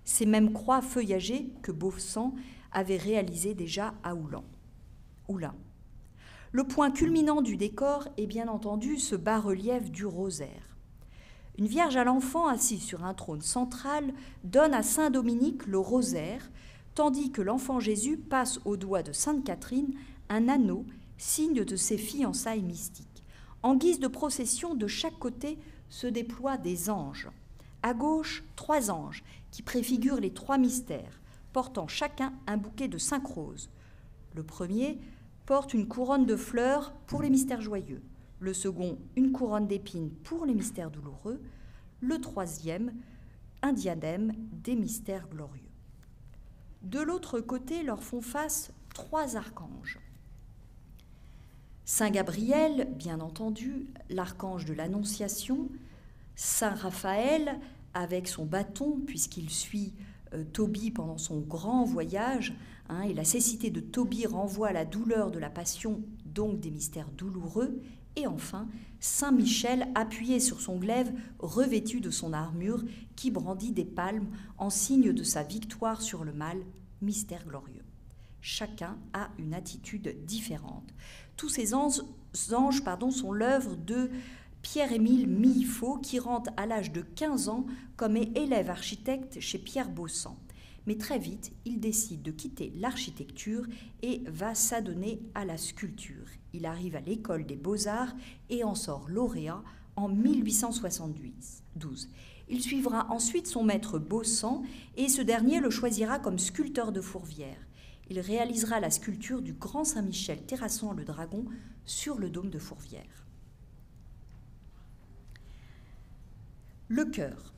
Ces mêmes croix feuillagées que Bossant avait réalisées déjà à Oulin. Le point culminant du décor est bien entendu ce bas-relief du rosaire. Une Vierge à l'enfant assise sur un trône central donne à Saint Dominique le rosaire, tandis que l'enfant Jésus passe au doigt de Sainte Catherine un anneau, signe de ses fiançailles mystiques. En guise de procession, de chaque côté se déploient des anges. À gauche, 3 anges qui préfigurent les 3 mystères, portant chacun un bouquet de 5 roses. Le premier porte une couronne de fleurs pour les mystères joyeux. Le second, une couronne d'épines pour les mystères douloureux. Le troisième, un diadème des mystères glorieux. De l'autre côté leur font face 3 archanges. Saint Gabriel, bien entendu, l'archange de l'Annonciation, Saint Raphaël, avec son bâton, puisqu'il suit Tobie pendant son grand voyage, et la cécité de Tobie renvoie à la douleur de la passion, donc des mystères douloureux. Et enfin, Saint Michel, appuyé sur son glaive, revêtu de son armure, qui brandit des palmes en signe de sa victoire sur le mal, mystère glorieux. Chacun a une attitude différente. Tous ces anges sont l'œuvre de Pierre-Émile Millefaux, qui rentre à l'âge de 15 ans comme élève architecte chez Pierre Bossant. Mais très vite, il décide de quitter l'architecture et va s'adonner à la sculpture. Il arrive à l'école des Beaux-Arts et en sort lauréat en 1872. Il suivra ensuite son maître Bossant et ce dernier le choisira comme sculpteur de Fourvière. Il réalisera la sculpture du grand Saint-Michel terrassant le dragon sur le dôme de Fourvière. Le chœur.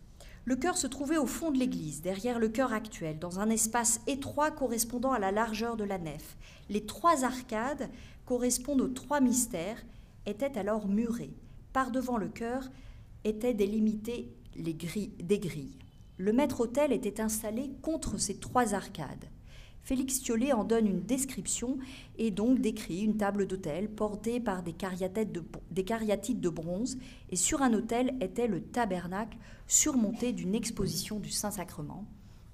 Le chœur se trouvait au fond de l'église, derrière le chœur actuel, dans un espace étroit correspondant à la largeur de la nef. Les 3 arcades, correspondent aux 3 mystères, étaient alors murées. Par devant le chœur étaient délimitées des grilles. Le maître-autel était installé contre ces 3 arcades. Félix Thiollet en donne une description et donc décrit une table d'autel portée par des cariatides de bronze, et sur un autel était le tabernacle surmonté d'une exposition du Saint-Sacrement.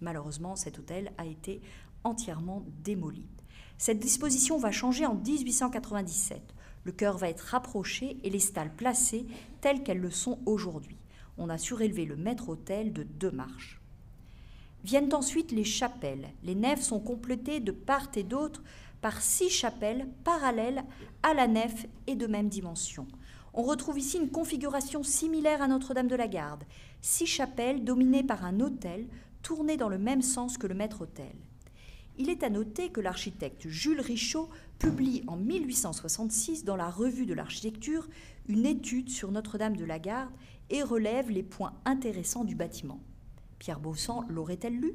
Malheureusement, cet autel a été entièrement démoli. Cette disposition va changer en 1897. Le chœur va être rapproché et les stalles placées telles qu'elles le sont aujourd'hui. On a surélevé le maître-autel de 2 marches. Viennent ensuite les chapelles. Les nefs sont complétées de part et d'autre par 6 chapelles parallèles à la nef et de même dimension. On retrouve ici une configuration similaire à Notre-Dame de la Garde. 6 chapelles dominées par un autel tourné dans le même sens que le maître-autel. Il est à noter que l'architecte Jules Richaud publie en 1866 dans la Revue de l'architecture une étude sur Notre-Dame de la Garde et relève les points intéressants du bâtiment. Pierre Bossant l'aurait-elle lu ?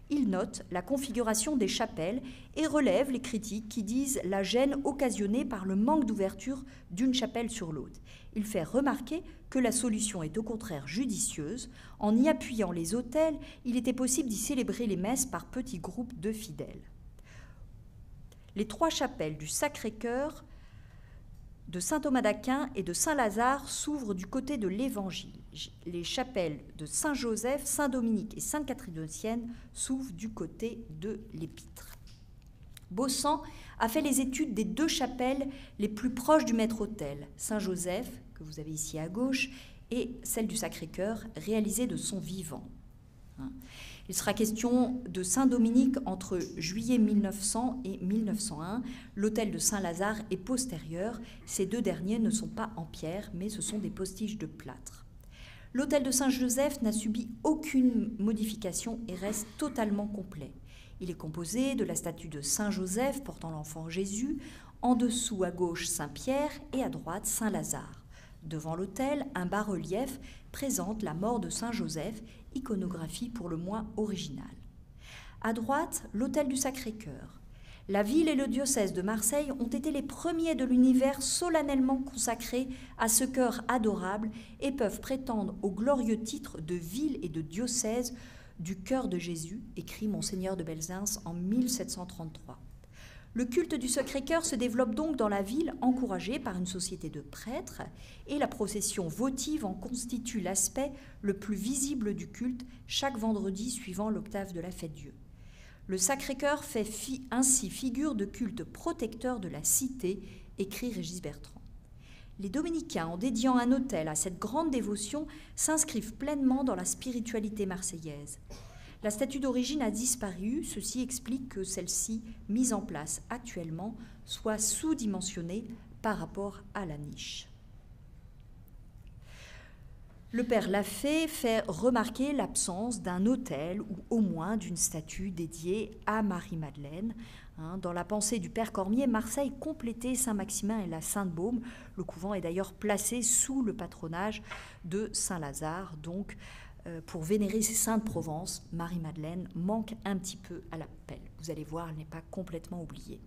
Il note la configuration des chapelles et relève les critiques qui disent la gêne occasionnée par le manque d'ouverture d'une chapelle sur l'autre. Il fait remarquer que la solution est au contraire judicieuse. En y appuyant les autels, il était possible d'y célébrer les messes par petits groupes de fidèles. Les 3 chapelles du Sacré-Cœur, de saint Thomas d'Aquin et de Saint-Lazare s'ouvrent du côté de l'Évangile. Les chapelles de Saint-Joseph, Saint-Dominique et Sainte-Catherine de Sienne s'ouvrent du côté de l'Épître. Baussan a fait les études des 2 chapelles les plus proches du maître-autel, Saint-Joseph, que vous avez ici à gauche, et celle du Sacré-Cœur, réalisée de son vivant. Il sera question de Saint-Dominique entre juillet 1900 et 1901. L'autel de Saint-Lazare est postérieur. Ces 2 derniers ne sont pas en pierre, mais ce sont des postiches de plâtre. L'autel de Saint-Joseph n'a subi aucune modification et reste totalement complet. Il est composé de la statue de Saint-Joseph portant l'enfant Jésus, en dessous à gauche Saint-Pierre et à droite Saint-Lazare. Devant l'autel, un bas-relief présente la mort de Saint-Joseph, iconographie pour le moins originale. À droite, l'autel du Sacré-Cœur. La ville et le diocèse de Marseille ont été les premiers de l'univers solennellement consacrés à ce cœur adorable et peuvent prétendre au glorieux titre de ville et de diocèse du cœur de Jésus, écrit Monseigneur de Belzunce en 1733. Le culte du Sacré-Cœur se développe donc dans la ville, encouragé par une société de prêtres, et la procession votive en constitue l'aspect le plus visible du culte, chaque vendredi suivant l'octave de la Fête-Dieu. Le Sacré-Cœur fait ainsi figure de culte protecteur de la cité, écrit Régis Bertrand. Les dominicains, en dédiant un autel à cette grande dévotion, s'inscrivent pleinement dans la spiritualité marseillaise. La statue d'origine a disparu, ceci explique que celle-ci, mise en place actuellement, soit sous-dimensionnée par rapport à la niche. Le père Lafay fait remarquer l'absence d'un autel ou au moins d'une statue dédiée à Marie-Madeleine. Dans la pensée du père Cormier, Marseille complétait Saint-Maximin et la Sainte-Baume. Le couvent est d'ailleurs placé sous le patronage de Saint-Lazare, donc pour vénérer ces saints de Provence, Marie-Madeleine manque un petit peu à l'appel. Vous allez voir, elle n'est pas complètement oubliée.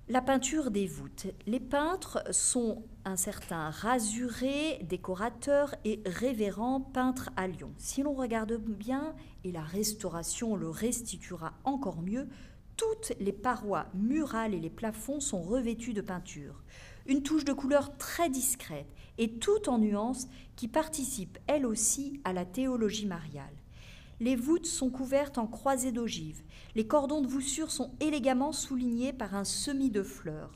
La peinture des voûtes. Les peintres sont un certain Rasuré, décorateur, et Révérend, peintre à Lyon. Si l'on regarde bien, et la restauration le restituera encore mieux, toutes les parois murales et les plafonds sont revêtus de peinture. Une touche de couleur très discrète et tout en nuances qui participe elle aussi à la théologie mariale. Les voûtes sont couvertes en croisées d'ogives. Les cordons de voussure sont élégamment soulignés par un semis de fleurs,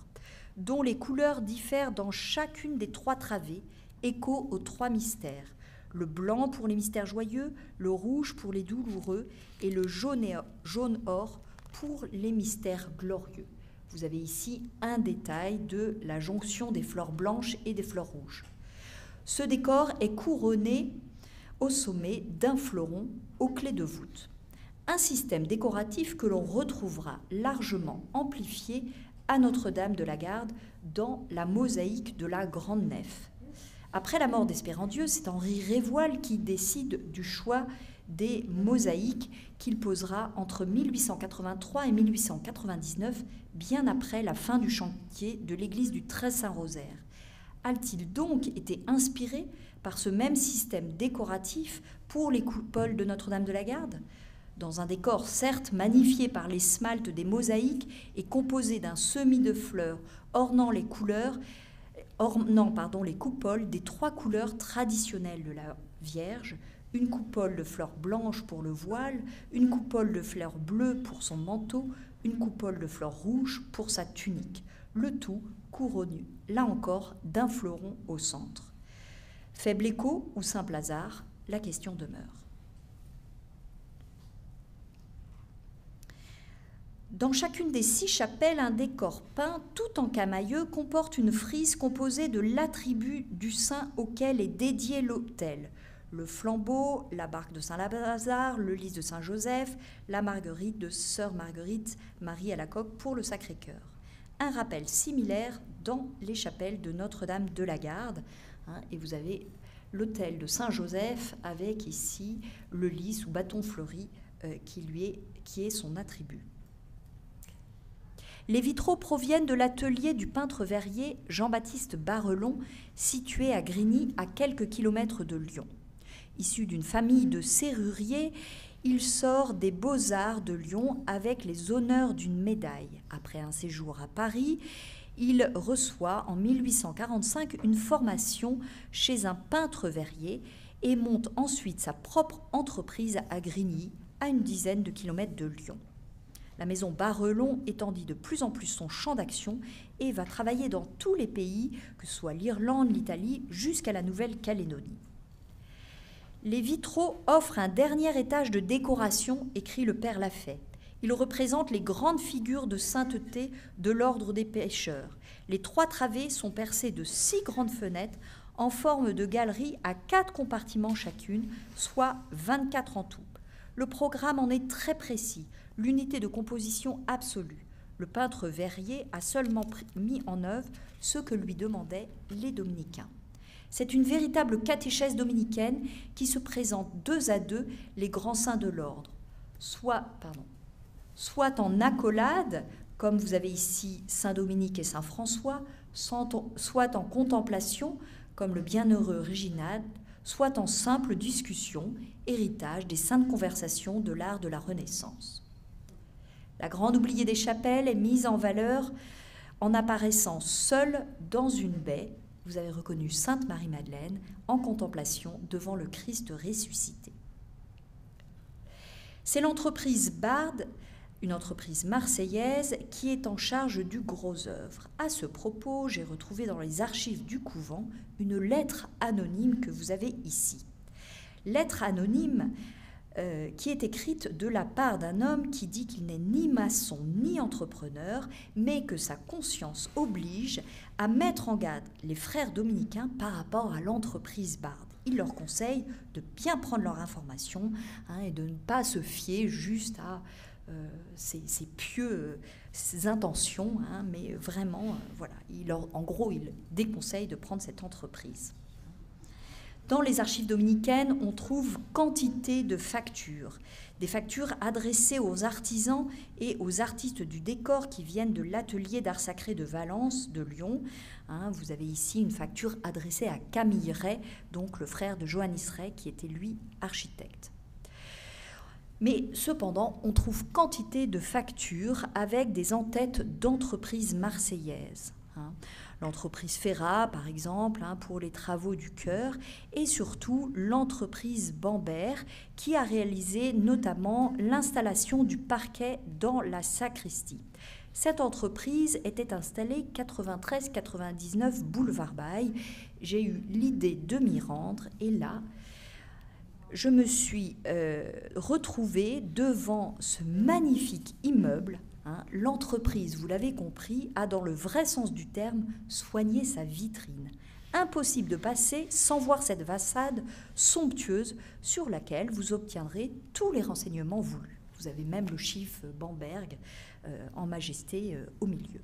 dont les couleurs diffèrent dans chacune des 3 travées, écho aux 3 mystères. Le blanc pour les mystères joyeux, le rouge pour les douloureux et le jaune or pour les mystères glorieux. Vous avez ici un détail de la jonction des fleurs blanches et des fleurs rouges. Ce décor est couronné au sommet d'un fleuron aux clés de voûte. Un système décoratif que l'on retrouvera largement amplifié à Notre-Dame de la Garde dans la mosaïque de la Grande Nef. Après la mort d'Espérandieu, c'est Henri Révoil qui décide du choix des mosaïques qu'il posera entre 1883 et 1899, bien après la fin du chantier de l'église du Très-Saint-Rosaire. A-t-il donc été inspiré par ce même système décoratif pour les coupoles de Notre-Dame de la Garde ? Dans un décor certes magnifié par les smaltes des mosaïques et composé d'un semis de fleurs ornant les coupoles des 3 couleurs traditionnelles de la Vierge, une coupole de fleurs blanches pour le voile, une coupole de fleurs bleues pour son manteau, une coupole de fleurs rouges pour sa tunique, le tout couronné, là encore, d'un fleuron au centre. Faible écho ou simple hasard, la question demeure. Dans chacune des 6 chapelles, un décor peint tout en camailleux comporte une frise composée de l'attribut du saint auquel est dédié l'autel. Le flambeau, la barque de Saint-Lazare, le lys de Saint-Joseph, la marguerite de Sœur Marguerite, Marie à la coque pour le Sacré-Cœur. Un rappel similaire dans les chapelles de Notre-Dame de la Garde, et vous avez l'autel de Saint-Joseph avec ici le lys ou bâton fleuri qui est son attribut. Les vitraux proviennent de l'atelier du peintre verrier Jean-Baptiste Barrelon, situé à Grigny, à quelques kilomètres de Lyon. Issu d'une famille de serruriers, il sort des Beaux-Arts de Lyon avec les honneurs d'une médaille. Après un séjour à Paris, il reçoit en 1845 une formation chez un peintre verrier et monte ensuite sa propre entreprise à Grigny, à une dizaine de kilomètres de Lyon. La maison Barrelon étendit de plus en plus son champ d'action et va travailler dans tous les pays, que ce soit l'Irlande, l'Italie, jusqu'à la Nouvelle-Calédonie. Les vitraux offrent un dernier étage de décoration, écrit le père Lafay. Ils représentent les grandes figures de sainteté de l'ordre des pêcheurs. Les 3 travées sont percées de 6 grandes fenêtres en forme de galerie à 4 compartiments chacune, soit 24 en tout. Le programme en est très précis, l'unité de composition absolue. Le peintre verrier a seulement mis en œuvre ce que lui demandaient les dominicains. C'est une véritable catéchèse dominicaine qui se présente 2 à 2 les grands saints de l'ordre, soit en accolade, comme vous avez ici Saint-Dominique et Saint-François, soit en contemplation, comme le bienheureux Réginald, soit en simple discussion, héritage des saintes conversations de l'art de la Renaissance. La grande oubliée des chapelles est mise en valeur en apparaissant seule dans une baie. Vous avez reconnu Sainte Marie-Madeleine en contemplation devant le Christ ressuscité. C'est l'entreprise Bard, une entreprise marseillaise, qui est en charge du gros œuvre. À ce propos, j'ai retrouvé dans les archives du couvent une lettre anonyme que vous avez ici. Lettre anonyme qui est écrite de la part d'un homme qui dit qu'il n'est ni maçon ni entrepreneur, mais que sa conscience oblige à mettre en garde les frères dominicains par rapport à l'entreprise Bard. Il leur conseille de bien prendre leurs informations et de ne pas se fier juste à ses pieuses intentions, mais vraiment, voilà, en gros, il déconseille de prendre cette entreprise. Dans les archives dominicaines, on trouve quantité de factures, des factures adressées aux artisans et aux artistes du décor qui viennent de l'atelier d'art sacré de Valence, de Lyon. Vous avez ici une facture adressée à Camille Ray, donc le frère de Johannis Ray, qui était lui architecte. Mais cependant, on trouve quantité de factures avec des en-têtes d'entreprises marseillaises. L'entreprise Ferrat, par exemple, pour les travaux du chœur, et surtout l'entreprise Bambert, qui a réalisé notamment l'installation du parquet dans la sacristie. Cette entreprise était installée 93-99 boulevard Baille. J'ai eu l'idée de m'y rendre, et là, je me suis retrouvée devant ce magnifique immeuble. L'entreprise, vous l'avez compris, a dans le vrai sens du terme soigné sa vitrine. Impossible de passer sans voir cette façade somptueuse sur laquelle vous obtiendrez tous les renseignements voulus. Vous avez même le chiffre Bamberg en majesté au milieu.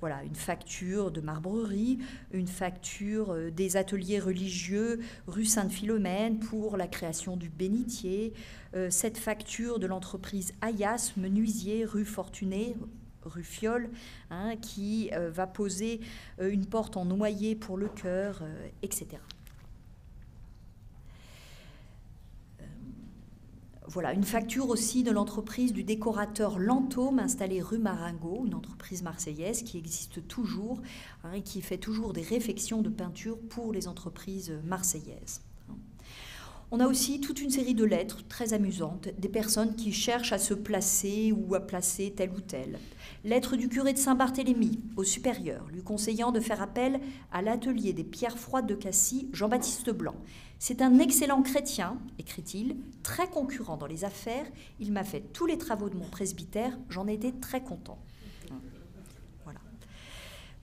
Voilà, une facture de marbrerie, une facture des ateliers religieux rue Sainte-Philomène pour la création du bénitier, cette facture de l'entreprise Ayas, menuisier, rue Fortuné, rue Fiole, qui va poser une porte en noyer pour le chœur, etc. Voilà, une facture aussi de l'entreprise du décorateur Lantôme, installée rue Marengo, une entreprise marseillaise qui existe toujours et qui fait toujours des réfections de peinture pour les entreprises marseillaises. On a aussi toute une série de lettres très amusantes, des personnes qui cherchent à se placer ou à placer tel ou tel. Lettre du curé de Saint-Barthélemy au supérieur, lui conseillant de faire appel à l'atelier des pierres froides de Cassis, Jean-Baptiste Blanc. C'est un excellent chrétien, écrit-il, très concurrent dans les affaires. Il m'a fait tous les travaux de mon presbytère, j'en étais très content. Voilà.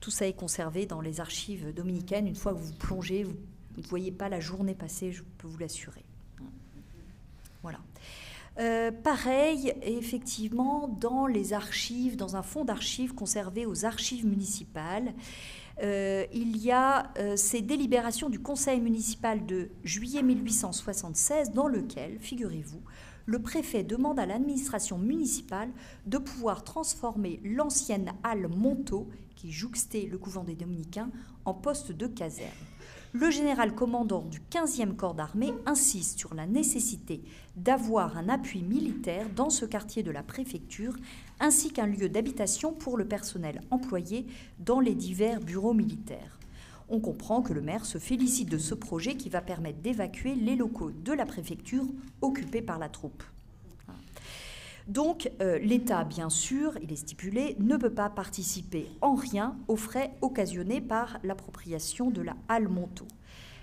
Tout ça est conservé dans les archives dominicaines. Une fois que vous plongez, vous ne voyez pas la journée passer, je peux vous l'assurer. Voilà. Pareil, effectivement, dans les archives, dans un fonds d'archives conservé aux archives municipales, il y a ces délibérations du conseil municipal de juillet 1876 dans lequel, figurez-vous, le préfet demande à l'administration municipale de pouvoir transformer l'ancienne halle Montaut, qui jouxtait le couvent des Dominicains, en poste de caserne. Le général commandant du 15e corps d'armée insiste sur la nécessité d'avoir un appui militaire dans ce quartier de la préfecture, ainsi qu'un lieu d'habitation pour le personnel employé dans les divers bureaux militaires. On comprend que le maire se félicite de ce projet qui va permettre d'évacuer les locaux de la préfecture occupés par la troupe. Donc, l'État, bien sûr, il est stipulé, ne peut pas participer en rien aux frais occasionnés par l'appropriation de la halle Montaut.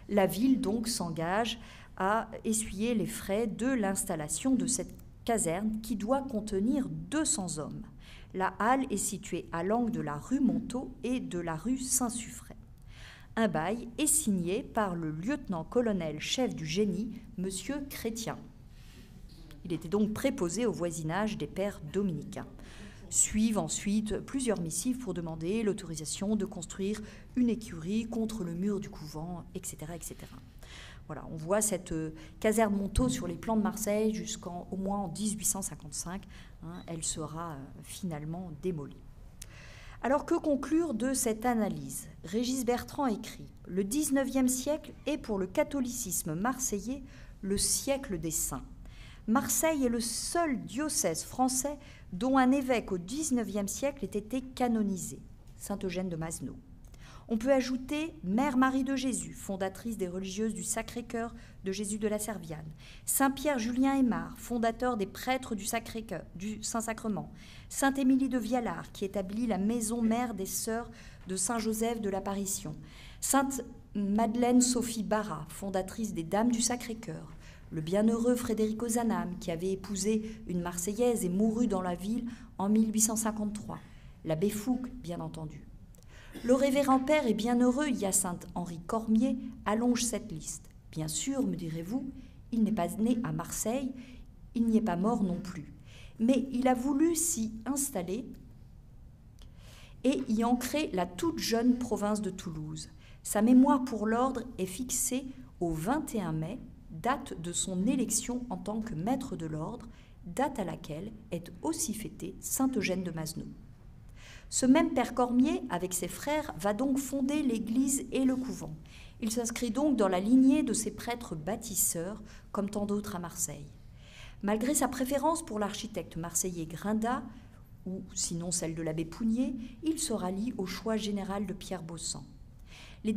La ville, donc, s'engage à essuyer les frais de l'installation de cette caserne qui doit contenir 200 hommes. La halle est située à l'angle de la rue Montaut et de la rue Saint-Suffray. Un bail est signé par le lieutenant-colonel chef du génie, M. Chrétien. Il était donc préposé au voisinage des pères dominicains. Suivent ensuite plusieurs missives pour demander l'autorisation de construire une écurie contre le mur du couvent, etc., etc. Voilà, on voit cette caserne Montaut sur les plans de Marseille jusqu'au moins en 1855. Elle sera finalement démolie. Alors que conclure de cette analyse? Régis Bertrand écrit « Le XIXe siècle est pour le catholicisme marseillais le siècle des saints. Marseille est le seul diocèse français dont un évêque au XIXe siècle ait été canonisé, Sainte Eugène de Masneau. On peut ajouter Mère Marie de Jésus, fondatrice des religieuses du Sacré-Cœur de Jésus de la Serviane, Saint-Pierre Julien Aymar, fondateur des prêtres du Sacré-Cœur, du Saint-Sacrement, Sainte Émilie de Vialard, qui établit la maison mère des sœurs de Saint-Joseph de l'Apparition, Sainte Madeleine Sophie Barra, fondatrice des Dames du Sacré-Cœur, le bienheureux Frédéric Ozanam, qui avait épousé une Marseillaise et mourut dans la ville en 1853, l'abbé Fouque, bien entendu. Le révérend père et bienheureux Hyacinthe Henri Cormier allonge cette liste. Bien sûr, me direz-vous, il n'est pas né à Marseille, il n'y est pas mort non plus. Mais il a voulu s'y installer et y ancrer la toute jeune province de Toulouse. Sa mémoire pour l'ordre est fixée au 21 mai, date de son élection en tant que maître de l'ordre, date à laquelle est aussi fêtée Sainte Eugène de Masneau. Ce même père Cormier, avec ses frères, va donc fonder l'église et le couvent. Il s'inscrit donc dans la lignée de ces prêtres bâtisseurs, comme tant d'autres à Marseille. Malgré sa préférence pour l'architecte marseillais Grinda, ou sinon celle de l'abbé Pougnier, il se rallie au choix général de Pierre Baussan. Les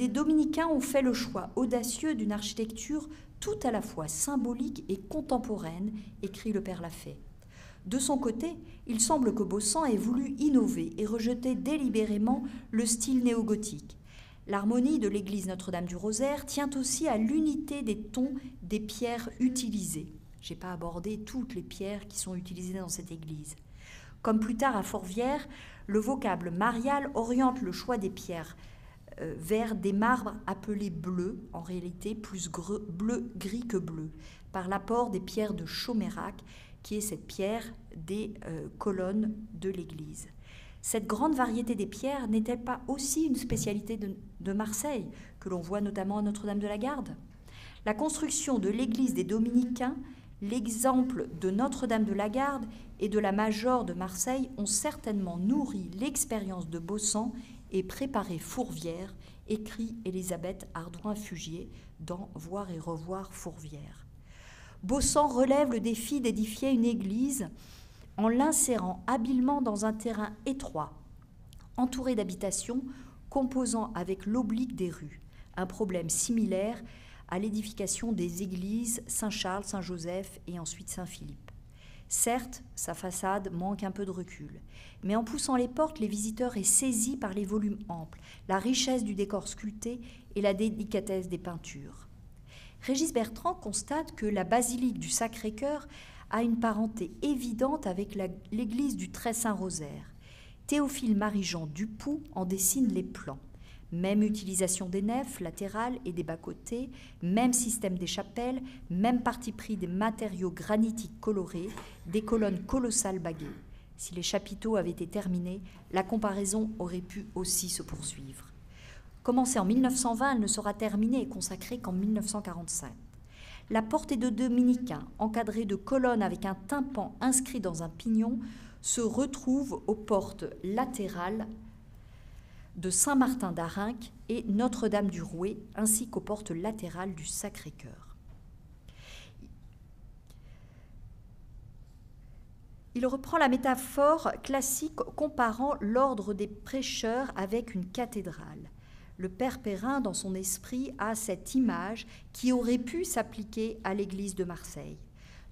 dominicains ont fait le choix audacieux d'une architecture tout à la fois symbolique et contemporaine, écrit le père Lafay. De son côté, il semble que Baussan ait voulu innover et rejeter délibérément le style néogothique. L'harmonie de l'église Notre-Dame du Rosaire tient aussi à l'unité des tons des pierres utilisées. Je n'ai pas abordé toutes les pierres qui sont utilisées dans cette église. Comme plus tard à Fourvière, le vocable marial oriente le choix des pierres vers des marbres appelés bleus, en réalité plus bleu-gris que bleu, par l'apport des pierres de Chaumérac, qui est cette pierre des colonnes de l'église. Cette grande variété des pierres n'est-elle pas aussi une spécialité de Marseille, que l'on voit notamment à Notre-Dame-de-la-Garde? La construction de l'église des Dominicains, l'exemple de Notre-Dame-de-la-Garde et de la Major de Marseille ont certainement nourri l'expérience de Baussan et préparé Fourvière, écrit Élisabeth Ardouin-Fugier dans Voir et revoir Fourvière. Baussan relève le défi d'édifier une église en l'insérant habilement dans un terrain étroit, entouré d'habitations, composant avec l'oblique des rues, un problème similaire à l'édification des églises Saint-Charles, Saint-Joseph et ensuite Saint-Philippe. Certes, sa façade manque un peu de recul, mais en poussant les portes, les visiteurs est saisi par les volumes amples, la richesse du décor sculpté et la délicatesse des peintures. Régis Bertrand constate que la basilique du Sacré-Cœur a une parenté évidente avec l'église du Très-Saint-Rosaire. Théophile Marie-Jean Dupoux en dessine les plans. Même utilisation des nefs latérales et des bas-côtés, même système des chapelles, même parti pris des matériaux granitiques colorés, des colonnes colossales baguées. Si les chapiteaux avaient été terminés, la comparaison aurait pu aussi se poursuivre. Commencée en 1920, elle ne sera terminée et consacrée qu'en 1947. La porte est de dominicain, encadrée de colonnes avec un tympan inscrit dans un pignon, se retrouve aux portes latérales de Saint-Martin d'Arinque et Notre-Dame du Rouet, ainsi qu'aux portes latérales du Sacré-Cœur. Il reprend la métaphore classique comparant l'ordre des prêcheurs avec une cathédrale. Le père Perrin, dans son esprit, a cette image qui aurait pu s'appliquer à l'église de Marseille.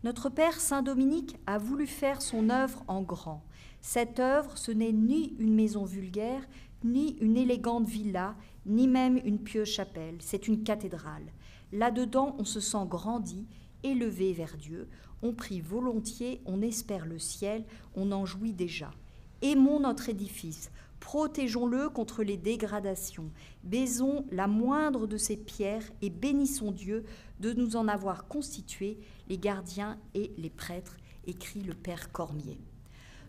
Notre père Saint-Dominique a voulu faire son œuvre en grand. Cette œuvre, ce n'est ni une maison vulgaire, ni une élégante villa, ni même une pieuse chapelle, c'est une cathédrale. Là-dedans, on se sent grandi, élevé vers Dieu, on prie volontiers, on espère le ciel, on en jouit déjà. Aimons notre édifice, protégeons-le contre les dégradations, baisons la moindre de ses pierres et bénissons Dieu de nous en avoir constitué les gardiens et les prêtres, écrit le père Cormier.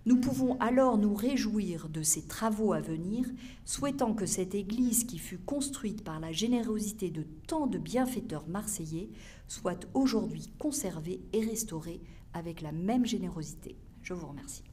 Nous pouvons alors nous réjouir de ces travaux à venir, souhaitant que cette église qui fut construite par la générosité de tant de bienfaiteurs marseillais soit aujourd'hui conservée et restaurée avec la même générosité. Je vous remercie.